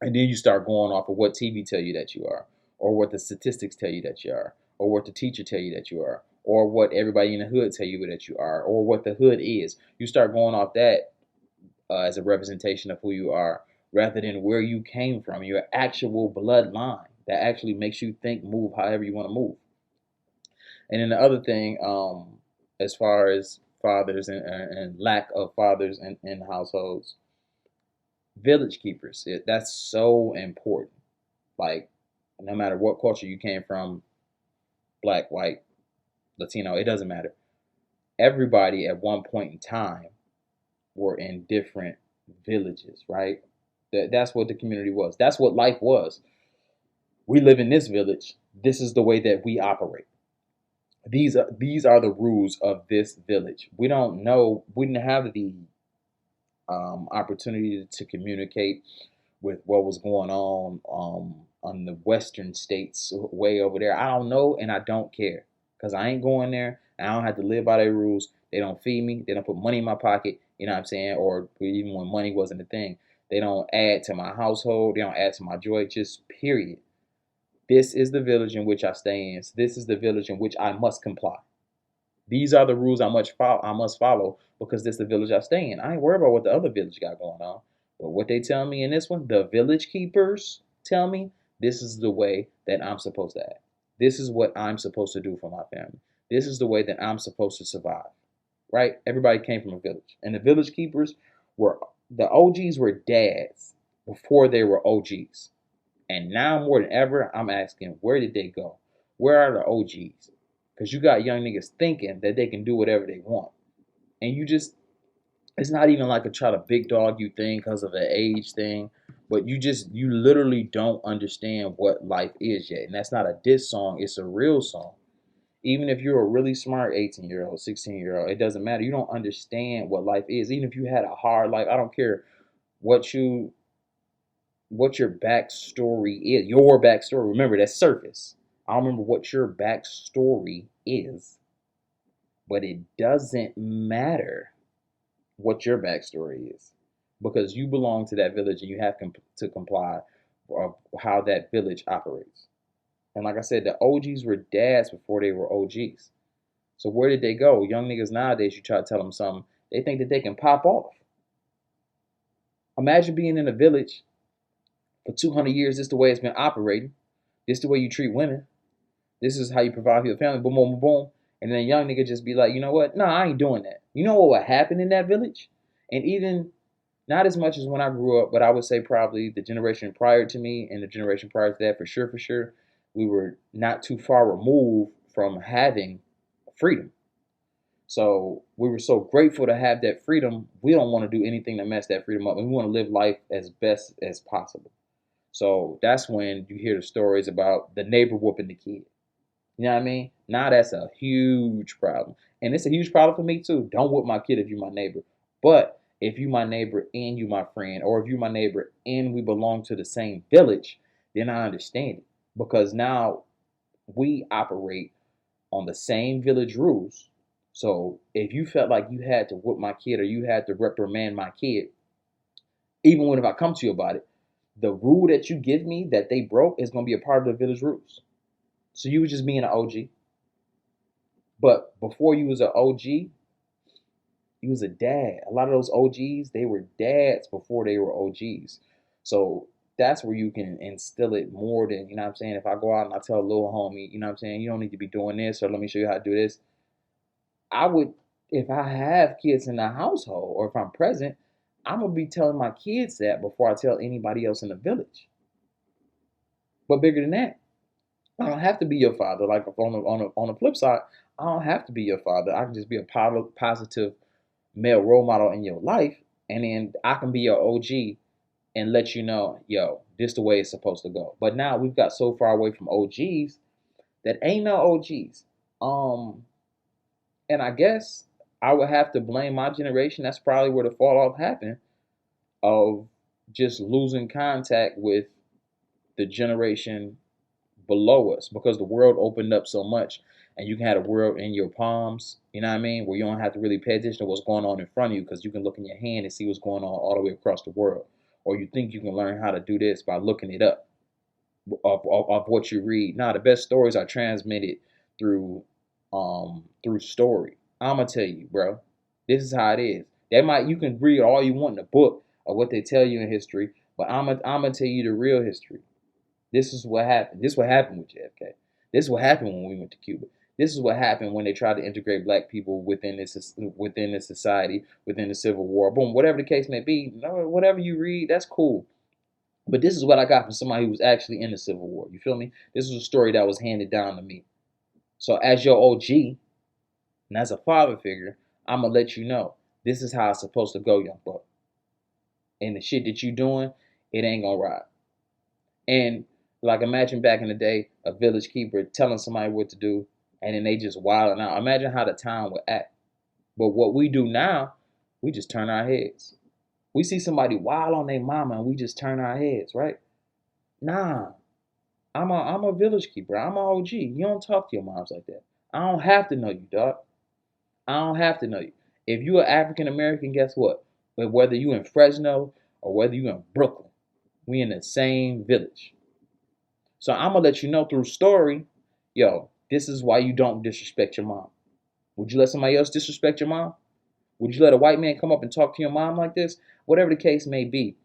And then you start going off of what TV tell you that you are, or what the statistics tell you that you are, or what the teacher tell you that you are, or what everybody in the hood tell you that you are, or what the hood is. You start going off that as a representation of who you are, rather than where you came from, your actual bloodline that actually makes you think, move however you want to move. And then the other thing, as far as fathers and lack of fathers in households, village keepers. That's so important. Like, no matter what culture you came from, black, white, Latino, it doesn't matter. Everybody at one point in time were in different villages, right? That's what the community was. That's what life was. We live in this village. This is the way that we operate. These are the rules of this village. We don't know. We didn't have the opportunity to communicate with what was going on the western states way over there. I don't know, and I don't care because I ain't going there. And I don't have to live by their rules. They don't feed me. They don't put money in my pocket. You know what I'm saying? Or even when money wasn't a thing, they don't add to my household. They don't add to my joy. Just period. This is the village in which I stay in. This is the village in which I must comply. These are the rules I must follow because this is the village I stay in. I ain't worried about what the other village got going on. But what they tell me in this one, the village keepers tell me this is the way that I'm supposed to act. This is what I'm supposed to do for my family. This is the way that I'm supposed to survive. Right? Everybody came from a village. And the village keepers were the OGs were dads before they were OGs. And now more than ever, I'm asking, where did they go? Where are the OGs? Because you got young niggas thinking that they can do whatever they want. And it's not even like a try to big dog you thing because of an age thing. But you literally don't understand what life is yet. And that's not a diss song, it's a real song. Even if you're a really smart 18-year-old, 16-year-old, it doesn't matter. You don't understand what life is. Even if you had a hard life, I don't care what you what your backstory is. Your backstory. Remember, that's surface. I don't remember what your backstory is, but it doesn't matter what your backstory is because you belong to that village and you have to comply of how that village operates. And like I said, the OGs were dads before they were OGs. So where did they go? Young niggas nowadays, you try to tell them something, they think that they can pop off. Imagine being in a village for 200 years. This is the way it's been operating. This is the way you treat women. This is how you provide for your family. Boom, boom, boom, boom. And then a young nigga just be like, you know what? No, I ain't doing that. You know what would happen in that village? And even not as much as when I grew up, but I would say probably the generation prior to me and the generation prior to that, for sure, we were not too far removed from having freedom. So we were so grateful to have that freedom. We don't want to do anything to mess that freedom up, and we want to live life as best as possible. So that's when you hear the stories about the neighbor whooping the kid. You know what I mean? Now that's a huge problem. And it's a huge problem for me too. Don't whoop my kid if you my neighbor. But if you my neighbor and you my friend, or if you my neighbor and we belong to the same village, then I understand it. Because now we operate on the same village rules. So if you felt like you had to whoop my kid or you had to reprimand my kid, even when if I come to you about it, the rule that you give me that they broke is going to be a part of the village rules. So you was just being an OG. But before you was an OG, you was a dad. A lot of those OGs, they were dads before they were OGs. So that's where you can instill it more than, you know what I'm saying? If I go out and I tell a little homie, you know what I'm saying, you don't need to be doing this, or let me show you how to do this. I would, if I have kids in the household or if I'm present, I'm gonna be telling my kids that before I tell anybody else in the village. But bigger than that, I don't have to be your father. Like on the flip side, I don't have to be your father. I can just be a positive male role model in your life, and then I can be your OG and let you know, yo, this the way it's supposed to go. But now we've got so far away from OGs that ain't no OGs. Um, and I guess I would have to blame my generation. That's probably where the fall off happened of just losing contact with the generation below us because the world opened up so much and you can have the world in your palms, you know what I mean? Where you don't have to really pay attention to what's going on in front of you because you can look in your hand and see what's going on all the way across the world. Or you think you can learn how to do this by looking it up of what you read. Now, the best stories are transmitted through through story. I'ma tell you, bro. This is how it is. They might you can read all you want in the book of what they tell you in history, but I'm gonna tell you the real history. This is what happened. This is what happened with JFK. This is what happened when we went to Cuba. This is what happened when they tried to integrate black people within this society, within the Civil War. Boom, whatever the case may be, whatever you read, that's cool. But this is what I got from somebody who was actually in the Civil War. You feel me? This was a story that was handed down to me. So as your OG and as a father figure, I'm gonna let you know this is how it's supposed to go, young buck. And the shit that you doing, it ain't gonna ride. And like imagine back in the day, a village keeper telling somebody what to do, and then they just wilding out. Imagine how the town would act. But what we do now, we just turn our heads. We see somebody wild on their mama, and we just turn our heads, right? Nah, I'm a village keeper. I'm a OG. You don't talk to your moms like that. I don't have to know you, dog. I don't have to know you. If you are African American, guess what? But whether you in Fresno or whether you in Brooklyn, we in the same village. So I'm gonna let you know through story, yo, this is why you don't disrespect your mom. Would you let somebody else disrespect your mom? Would you let a white man come up and talk to your mom like this? Whatever the case may be,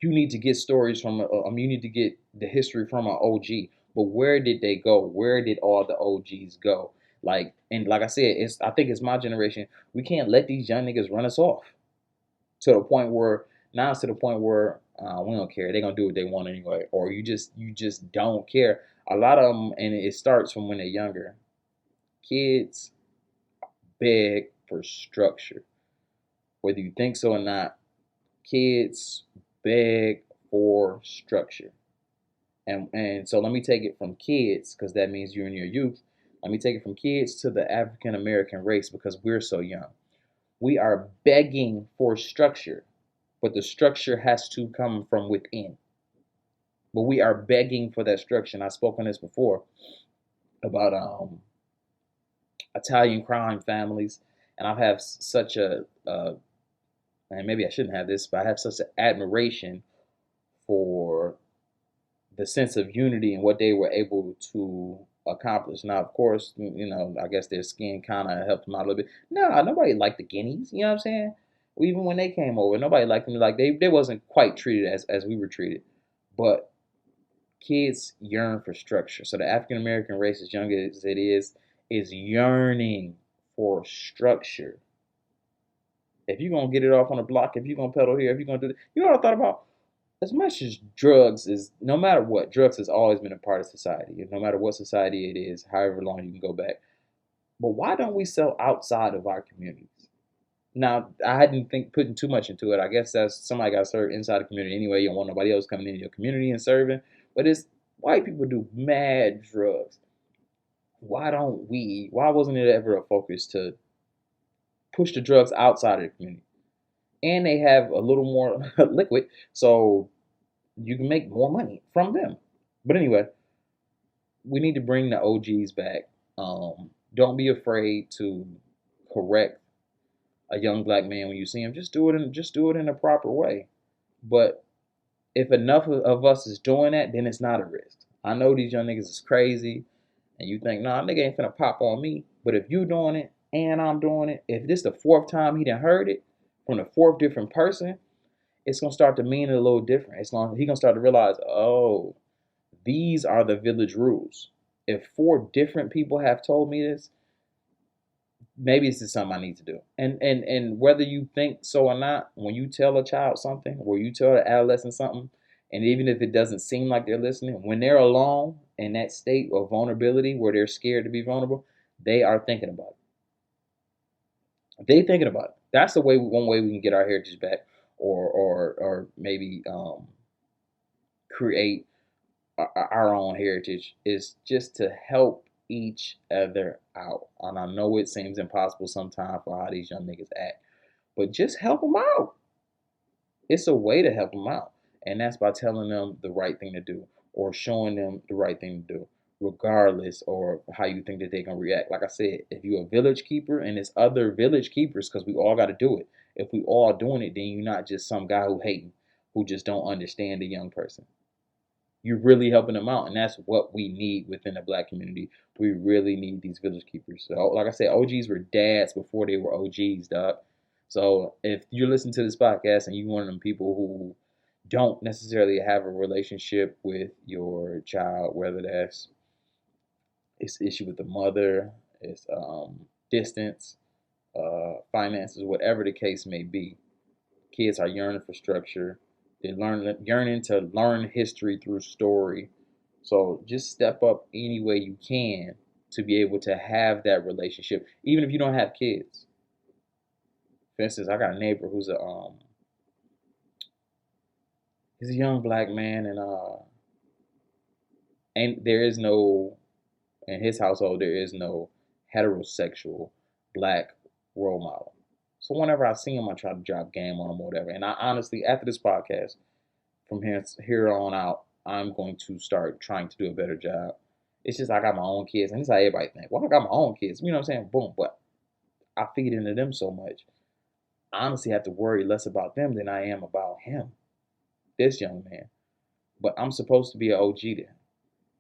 you need to get stories from you need to get the history from an OG. But where did they go? Where did all the OGs go? Like I said, I think it's my generation. We can't let these young niggas run us off to the point where now it's to the point where we don't care. They're gonna do what they want anyway, or you just don't care. A lot of them, and it starts from when they're younger. Kids beg for structure, whether you think so or not. Kids beg for structure. And so let me take it from kids, because that means you're in your youth. Let me take it from kids to the African American race, because we're so young. We are begging for structure, but the structure has to come from within. But we are begging for that structure. And I spoke on this before about Italian crime families, and I have such and maybe I shouldn't have this, but I have such an admiration for the sense of unity and what they were able to accomplish. Now, of course, I guess their skin kind of helped them out a little bit. No, nobody liked the Guineas. You know what I'm saying? Even when they came over, nobody liked them. Like they wasn't quite treated as we were treated. But kids yearn for structure. So the African American race, as young as it is yearning for structure. If you're gonna get it off on the block, if you're gonna pedal here, if you're gonna do that, you know what I thought about? As much as drugs is, no matter what, drugs has always been a part of society. No matter what society it is, however long you can go back. But why don't we sell outside of our communities? Now, I hadn't putting too much into it. I guess that's somebody got to serve inside the community anyway. You don't want nobody else coming into your community and serving. But it's white people do mad drugs. Why don't we? Why wasn't it ever a focus to push the drugs outside of the community? And they have a little more liquid, so you can make more money from them. But anyway, we need to bring the OGs back. Don't be afraid to correct a young black man when you see him. Just do it in a proper way. But if enough of us is doing that, then it's not a risk. I know these young niggas is crazy, and you think, nah, nigga ain't finna pop on me. But if you doing it and I'm doing it, if this the fourth time he done heard it from the fourth different person, it's gonna start to mean it a little different. He gonna start to realize, oh, these are the village rules. If four different people have told me this, maybe this is something I need to do. And whether you think so or not, when you tell a child something, or you tell an adolescent something, and even if it doesn't seem like they're listening, when they're alone in that state of vulnerability where they're scared to be vulnerable, they are thinking about it. They thinking about it. That's the way. One way we can get our heritage back, or maybe create our own heritage, is just to help each other out. And I know it seems impossible sometimes for how these young niggas act, but just help them out. It's a way to help them out, and that's by telling them the right thing to do, or showing them the right thing to do, regardless or how you think that they're gonna react. Like I said, if you're a village keeper and it's other village keepers, because we all got to do it. If we all doing it, then you're not just some guy who hating, who just don't understand the young person. You're really helping them out, and that's what we need within the black community. We really need these village keepers. So, like I said, OGs were dads before they were OGs, dog. So if you're listening to this podcast and you're one of them people who don't necessarily have a relationship with your child, whether that's it's issue with the mother, it's distance, finances, whatever the case may be, kids are yearning for structure. They're yearning to learn history through story. So just step up any way you can to be able to have that relationship, even if you don't have kids. For instance, I got a neighbor who's he's a young black man, and there is no, in his household there is no heterosexual black role model. So whenever I see him, I try to drop game on him or whatever. And I honestly, after this podcast, from here on out, I'm going to start trying to do a better job. It's just I got my own kids, and this is how everybody think. Well, I got my own kids, you know what I'm saying? Boom, but I feed into them so much. I honestly have to worry less about them than I am about him, this young man. But I'm supposed to be an OG to him.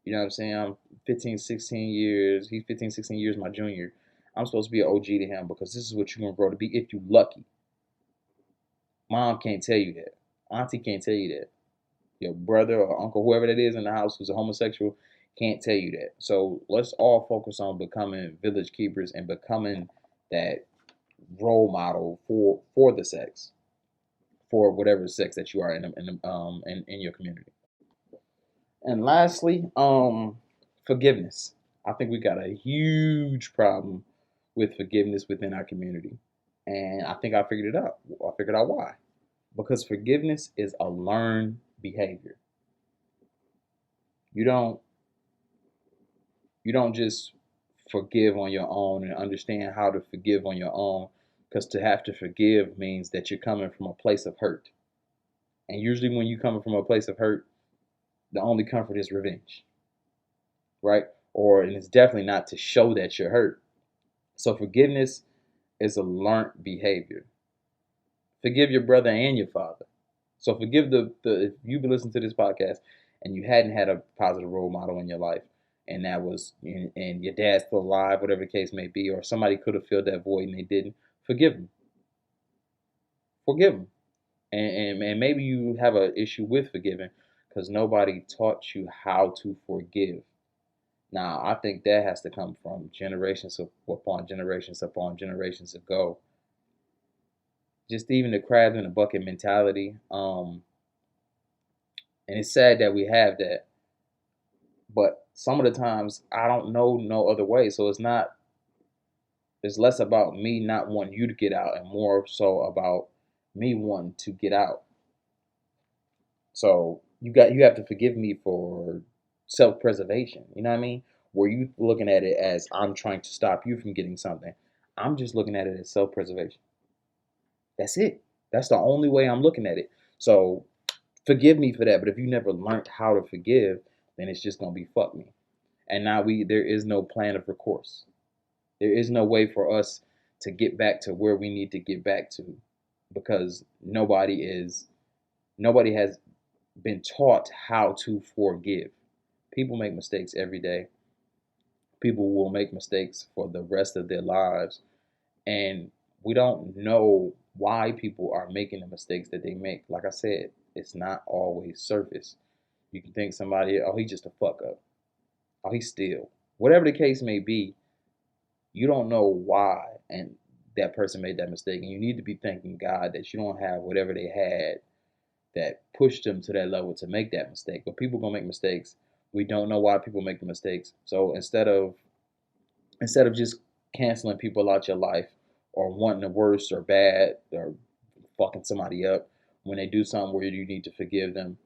You know what I'm saying? I'm 15, 16 years. He's 15, 16 years my junior. I'm supposed to be an OG to him because this is what you're going to grow to be if you lucky. Mom can't tell you that. Auntie can't tell you that. Your brother or uncle, whoever that is in the house who's a homosexual, can't tell you that. So let's all focus on becoming village keepers and becoming that role model for the sex, for whatever sex that you are in your community. And lastly, forgiveness. I think we got a huge problem with forgiveness within our community, and I think I figured it out. I figured out why. Because forgiveness is a learned behavior. You don't you don't just forgive on your own and understand how to forgive on your own, because to have to forgive means that you're coming from a place of hurt. And usually when you're coming from a place of hurt, the only comfort is revenge, right? Or and it's definitely not to show that you're hurt. So forgiveness is a learned behavior. Forgive your brother and your father. So forgive the if you've been listening to this podcast and you hadn't had a positive role model in your life, and that was and your dad's still alive, whatever the case may be, or somebody could have filled that void and they didn't. Forgive them. Forgive them. And maybe you have an issue with forgiving because nobody taught you how to forgive. Now, I think that has to come from generations upon generations ago. Just even the crab in the bucket mentality. And it's sad that we have that, but some of the times I don't know no other way. So it's less about me not wanting you to get out and more so about me wanting to get out. So you have to forgive me for self-preservation. You know what I mean? Where you looking at it as I'm trying to stop you from getting something. I'm just looking at it as self-preservation. That's it. That's the only way I'm looking at it. So forgive me for that. But if you never learned how to forgive, then it's just gonna be fuck me. And now there is no plan of recourse. There is no way for us to get back to where we need to get back to, because nobody has been taught how to forgive. People make mistakes every day. People will make mistakes for the rest of their lives, and we don't know why people are making the mistakes that they make. Like I said, it's not always surface. You can think somebody, oh, he just a fuck up. Oh, he still. Whatever the case may be, you don't know why and that person made that mistake. And you need to be thanking God that you don't have whatever they had that pushed them to that level to make that mistake. But people gonna make mistakes. We don't know why people make the mistakes. So instead of just canceling people out your life or wanting the worst or bad or fucking somebody up when they do something where you need to forgive them,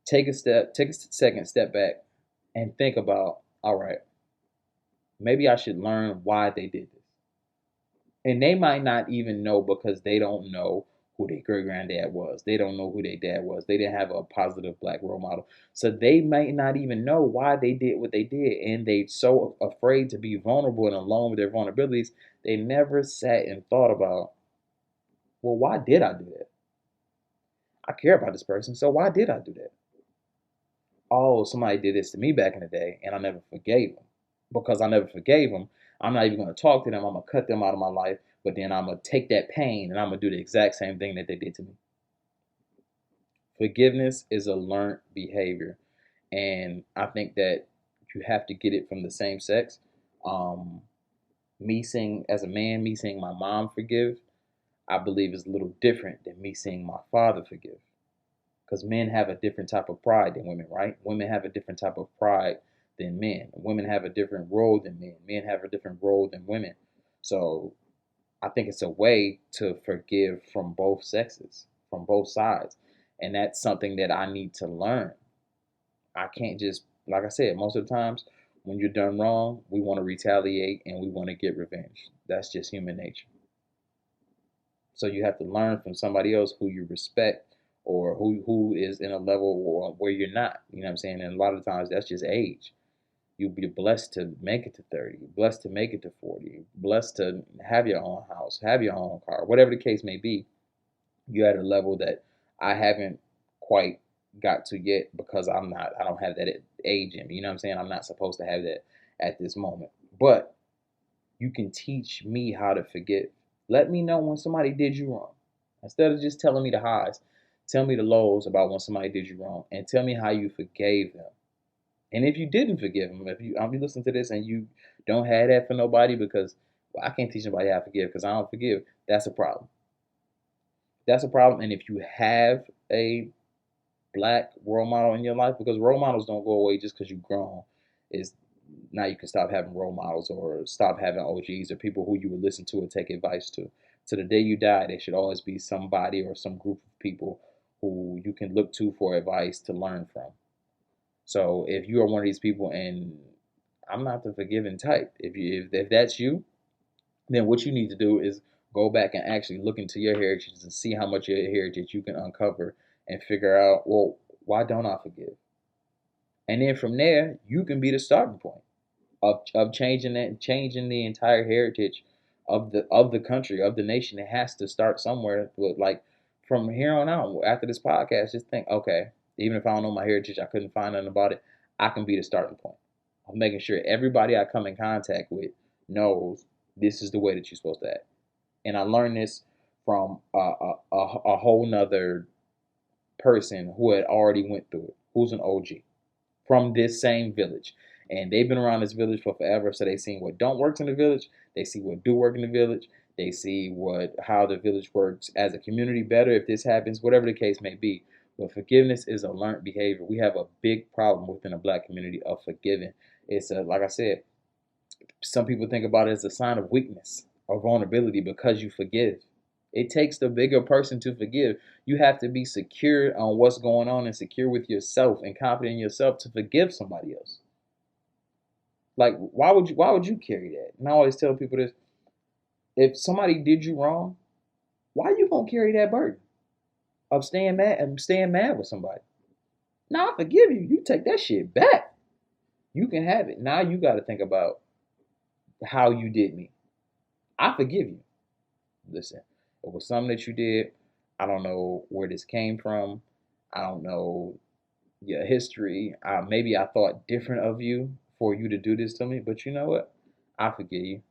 take a second step back and think about, all right, maybe I should learn why they did this. And they might not even know because they don't know who their great granddad was. They don't know who their dad was. They didn't have a positive black role model. So they might not even know why they did what they did. And they so afraid to be vulnerable and alone with their vulnerabilities, they never sat and thought about, well, why did I do that? I care about this person, so why did I do that? Oh, somebody did this to me back in the day, and I never forgave them. Because I never forgave them, I'm not even going to talk to them. I'm going to cut them out of my life, but then I'm going to take that pain and I'm going to do the exact same thing that they did to me. Forgiveness is a learned behavior, and I think that you have to get it from the same sex. Um, Me seeing, as a man, me seeing my mom forgive, I believe is a little different than me seeing my father forgive. Because men have a different type of pride than women, right? Women have a different type of pride than men. Women have a different role than men. Men have a different role than women. So I think it's a way to forgive from both sexes, from both sides. And that's something that I need to learn. I can't just, like I said, most of the times when you're done wrong, we want to retaliate and we want to get revenge. That's just human nature. So you have to learn from somebody else who you respect or who is in a level where you're not. You know what I'm saying? And a lot of times that's just age. You'll be blessed to make it to 30, blessed to make it to 40, blessed to have your own house, have your own car, whatever the case may be. You're at a level that I haven't quite got to yet because I don't have that age in me. You know what I'm saying? I'm not supposed to have that at this moment. But you can teach me how to forgive. Let me know when somebody did you wrong. Instead of just telling me the highs, tell me the lows about when somebody did you wrong and tell me how you forgave them. And if you didn't forgive them, if you I'll be listening to this and you don't have that for nobody because well, I can't teach nobody how to forgive because I don't forgive, that's a problem. That's a problem. And if you have a black role model in your life, because role models don't go away just because you've grown, is now you can stop having role models or stop having OGs or people who you would listen to or take advice to. To the day you die, there should always be somebody or some group of people who you can look to for advice to learn from. So if you are one of these people, and I'm not the forgiving type, if that's you, then what you need to do is go back and actually look into your heritage and see how much of your heritage you can uncover and figure out, well, why don't I forgive? And then from there, you can be the starting point of changing that, changing the entire heritage of the country, of the nation. It has to start somewhere. But like from here on out, after this podcast, just think, okay, even if I don't know my heritage, I couldn't find nothing about it, I can be the starting point of making sure everybody I come in contact with knows this is the way that you're supposed to act. And I learned this from a whole nother person who had already went through it, who's an OG from this same village. And they've been around this village for forever, so they seen what don't work in the village, they see what do work in the village, they see what how the village works as a community better if this happens, whatever the case may be. But forgiveness is a learned behavior. We have a big problem within the black community of forgiving. It's a, like I said, some people think about it as a sign of weakness or vulnerability because you forgive. It takes the bigger person to forgive. You have to be secure on what's going on and secure with yourself and confident in yourself to forgive somebody else. Like, why would you carry that? And I always tell people this: if somebody did you wrong, why are you gonna carry that burden of staying mad with somebody? Now I forgive you. You take that shit back. You can have it. Now you got to think about how you did me. I forgive you. Listen, it was something that you did. I don't know where this came from. I don't know your history. Maybe I thought different of you for you to do this to me, but you know what? I forgive you.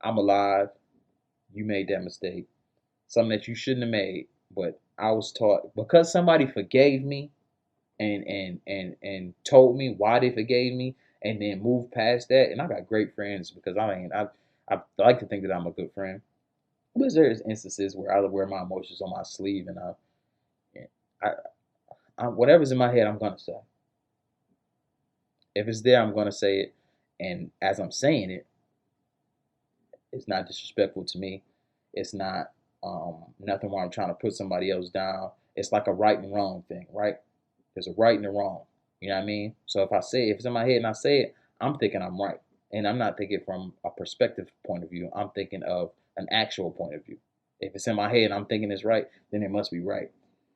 I'm alive. You made that mistake. Something that you shouldn't have made, but I was taught because somebody forgave me and told me why they forgave me and then moved past that. And I got great friends because I like to think that I'm a good friend. But there's instances where I wear my emotions on my sleeve, and I, whatever's in my head, I'm gonna say. If it's there, I'm gonna say it, and as I'm saying it, it's not disrespectful to me. It's not nothing where I'm trying to put somebody else down. It's like a right and wrong thing, right? There's a right and a wrong. You know what I mean? So if it's in my head and I say it, I'm thinking I'm right, and I'm not thinking from a perspective point of view. I'm thinking of an actual point of view. If it's in my head and I'm thinking it's right, then it must be right.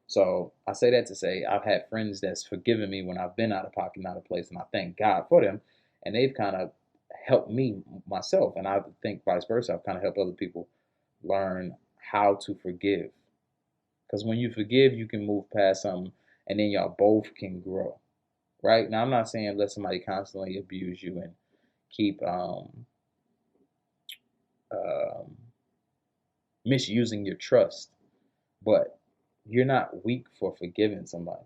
So I say that to say I've had friends that's forgiven me when I've been out of pocket, and out of place, and I thank God for them. And they've kind of helped me myself, and I think vice versa. I've kind of helped other people learn how to forgive. Because when you forgive, you can move past something, and then y'all both can grow. Right now, I'm not saying let somebody constantly abuse you and keep um, misusing your trust, but you're not weak for forgiving somebody.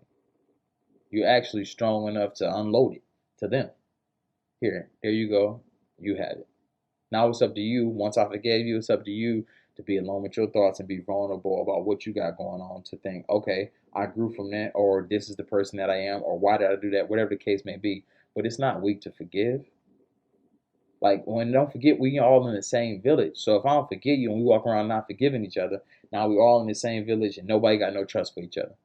You're actually strong enough to unload it to them. Here you go. You have it. Now it's up to you. Once I forgave you, it's up to you to be alone with your thoughts and be vulnerable about what you got going on. To think, okay, I grew from that, or this is the person that I am, or why did I do that? Whatever the case may be. But it's not weak to forgive. Like, when don't forget, we all in the same village. So if I don't forgive you and we walk around not forgiving each other, now we all in the same village and nobody got no trust for each other.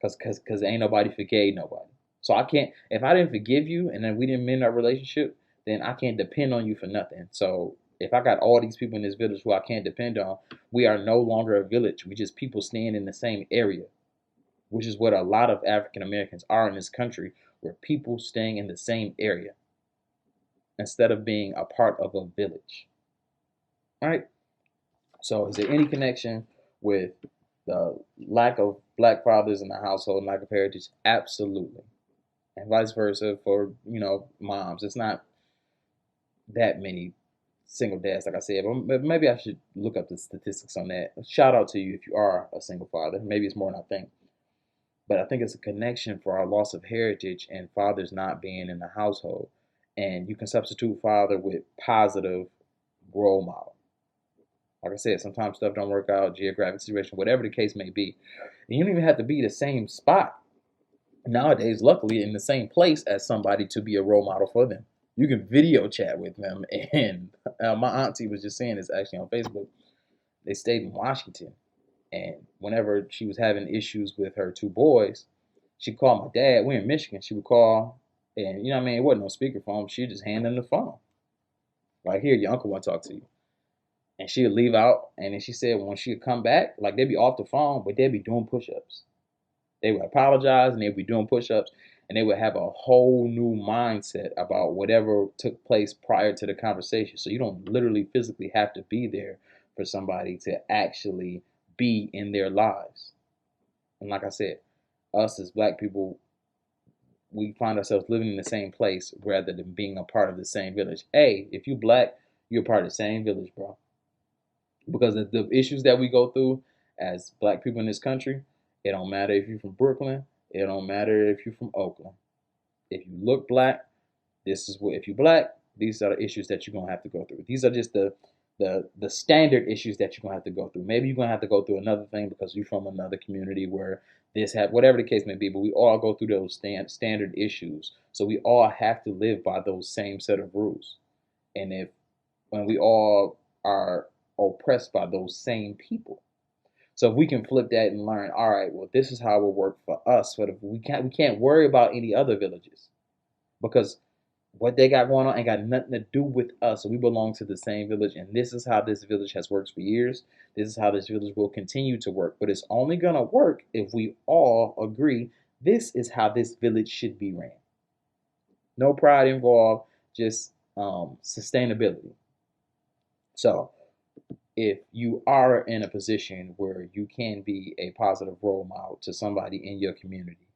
Cause ain't nobody forgave nobody. So I can't, if I didn't forgive you and then we didn't mend our relationship, then I can't depend on you for nothing. So if I got all these people in this village who I can't depend on, we are no longer a village. We just people staying in the same area, which is what a lot of African Americans are in this country. We're people staying in the same area instead of being a part of a village. All right. So is there any connection with the lack of black fathers in the household and lack of heritage? Absolutely. And vice versa for, moms. It's not that many single dads, like I said, but maybe I should look up the statistics on that. Shout out to you if you are a single father. Maybe it's more than I think. But I think it's a connection for our loss of heritage and fathers not being in the household. And you can substitute father with positive role model. Like I said, sometimes stuff don't work out, geographic situation, whatever the case may be. And you don't even have to be the same spot nowadays, luckily, in the same place as somebody to be a role model for them. You can video chat with them. And my auntie was just saying this actually on Facebook. They stayed in Washington. And whenever she was having issues with her two boys, she called my dad. We're in Michigan. She would call, and you know what I mean? It wasn't no speakerphone. She'd just hand him the phone. Like, here, your uncle want to talk to you. And she would leave out, and then she said when she would come back, like they'd be off the phone, but they'd be doing push-ups. They would apologize, and they'd be doing push-ups, and they would have a whole new mindset about whatever took place prior to the conversation. So you don't literally physically have to be there for somebody to actually be in their lives. And like I said, us as black people, we find ourselves living in the same place rather than being a part of the same village. Hey, if you black, you're part of the same village, bro. Because of the issues that we go through as black people in this country, it don't matter if you're from Brooklyn, it don't matter if you're from Oakland. If you look black, this is what if you're black, these are the issues that you're gonna have to go through. These are just the standard issues that you're gonna have to go through. Maybe you're gonna have to go through another thing because you're from another community where this have whatever the case may be, but we all go through those standard issues. So we all have to live by those same set of rules. And if when we all are oppressed by those same people. So if we can flip that and learn, all right, well, this is how it will work for us. But if we can't worry about any other villages because what they got going on ain't got nothing to do with us. So we belong to the same village, and this is how this village has worked for years. This is how this village will continue to work. But it's only gonna work if we all agree this is how this village should be ran. No pride involved, just sustainability. So if you are in a position where you can be a positive role model to somebody in your community,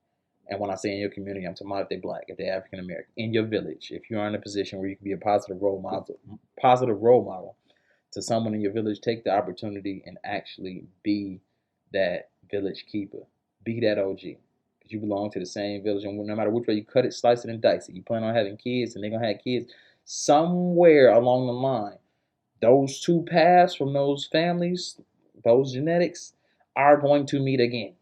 and when I say in your community, I'm talking about if they're black, if they're African American, in your village, if you're in a position where you can be a positive role model to someone in your village, take the opportunity and actually be that village keeper, be that OG. Because you belong to the same village, and no matter which way you cut it, slice it, and dice it, you plan on having kids, and they're gonna have kids somewhere along the line those two paths from those families, those genetics, are going to meet again.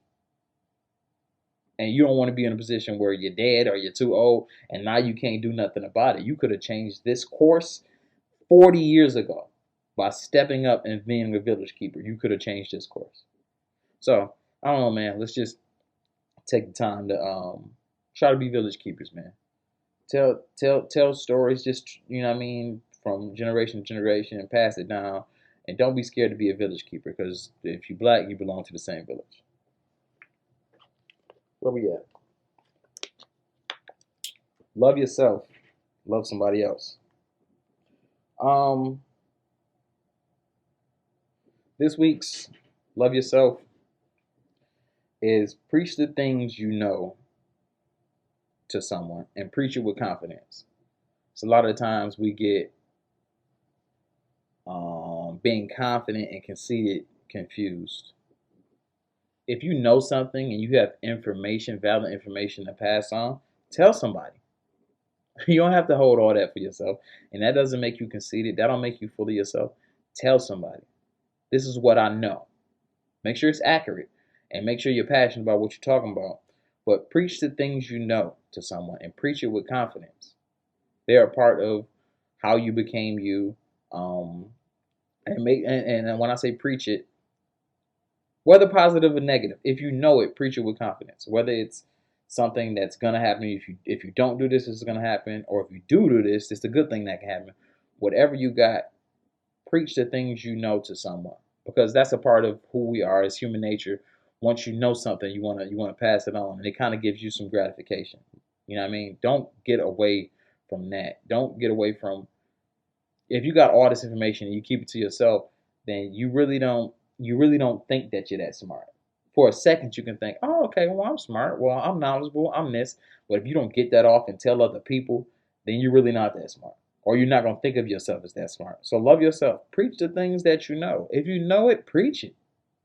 And you don't want to be in a position where you're dead or you're too old and now you can't do nothing about it. You could have changed this course 40 years ago by stepping up and being a village keeper. You could have changed this course. So, I don't know, man. Let's just take the time to try to be village keepers, man. Tell stories, just you know what I mean, from generation to generation and pass it down. And don't be scared to be a village keeper because if you're black, you belong to the same village. Where we at? Love yourself. Love somebody else. Um, this week's love yourself is preach the things you know to someone and preach it with confidence. So a lot of the times we get being confident and conceited confused. If you know something and you have information, valid information to pass on, tell somebody. You don't have to hold all that for yourself. And that doesn't make you conceited. That don't make you full of yourself. Tell somebody. This is what I know. Make sure it's accurate. And make sure you're passionate about what you're talking about. But preach the things you know to someone and preach it with confidence. They're a part of how you became you. And when I say preach it, whether positive or negative, if you know it, preach it with confidence. Whether it's something that's gonna happen, if you don't do this, it's gonna happen, or if you do this, it's a good thing that can happen. Whatever you got, preach the things you know to someone because that's a part of who we are as human nature. Once you know something, you wanna pass it on, and it kind of gives you some gratification. You know what I mean? Don't get away from that. Don't get away from if you got all this information and you keep it to yourself, then you really don't think that you're that smart. For a second, you can think, oh, okay, well, I'm smart. Well, I'm knowledgeable. I'm this. But if you don't get that off and tell other people, then you're really not that smart. Or you're not going to think of yourself as that smart. So love yourself. Preach the things that you know. If you know it, preach it.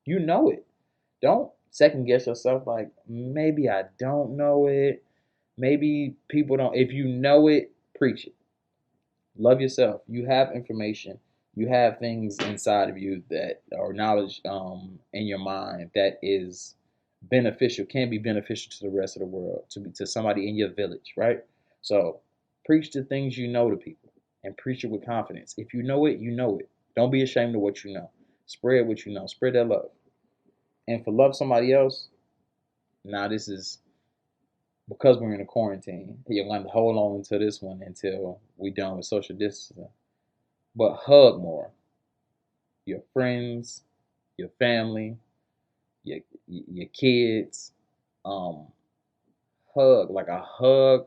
You know it. Don't second guess yourself like, maybe I don't know it. Maybe people don't. If you know it, preach it. Love yourself. You have information. You have things inside of you that or knowledge in your mind that is beneficial, can be beneficial to the rest of the world, to somebody in your village, right? So preach the things you know to people and preach it with confidence. If you know it, you know it. Don't be ashamed of what you know. Spread what you know. Spread that love. And for love somebody else, now this is because we're in a quarantine. You're going to hold on to this one until we're done with social distancing. But hug more. Your friends, your family, your kids. Um, hug. Like a hug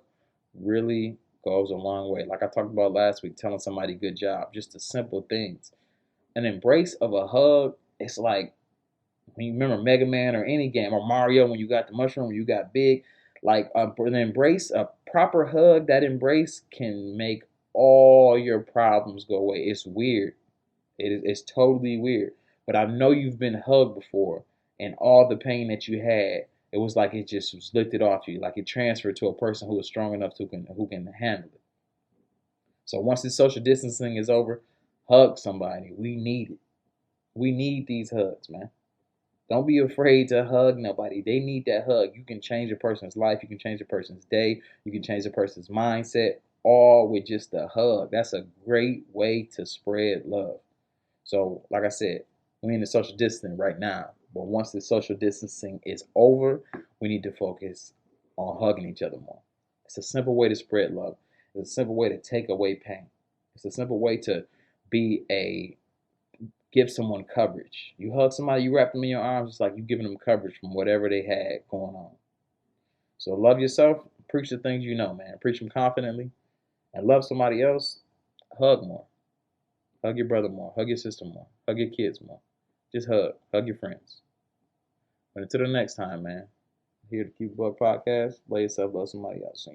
really goes a long way. Like I talked about last week, telling somebody good job. Just the simple things. An embrace of a hug, it's like when you remember Mega Man or any game or Mario when you got the mushroom, when you got big, like an embrace, a proper hug, that embrace can make all your problems go away. It's weird. It's totally weird. But I know you've been hugged before, and all the pain that you had, it was like it just was lifted off you, like it transferred to a person who is strong enough to who can handle it. So once this social distancing is over, hug somebody. We need it. We need these hugs, man. Don't be afraid to hug nobody. They need that hug. You can change a person's life. You can change a person's day. You can change a person's mindset, all with just a hug. That's a great way to spread love. So, like I said, we're in the social distancing right now. But once the social distancing is over, we need to focus on hugging each other more. It's a simple way to spread love. It's a simple way to take away pain. It's a simple way to be a give someone coverage. You hug somebody, you wrap them in your arms, it's like you giving them coverage from whatever they had going on. So love yourself, preach the things you know, man. Preach them confidently, and love somebody else. Hug more. Hug your brother more. Hug your sister more. Hug your kids more. Just hug. Hug your friends. But until the next time, man. Here to Keep Buck Podcast. Love yourself, love somebody else.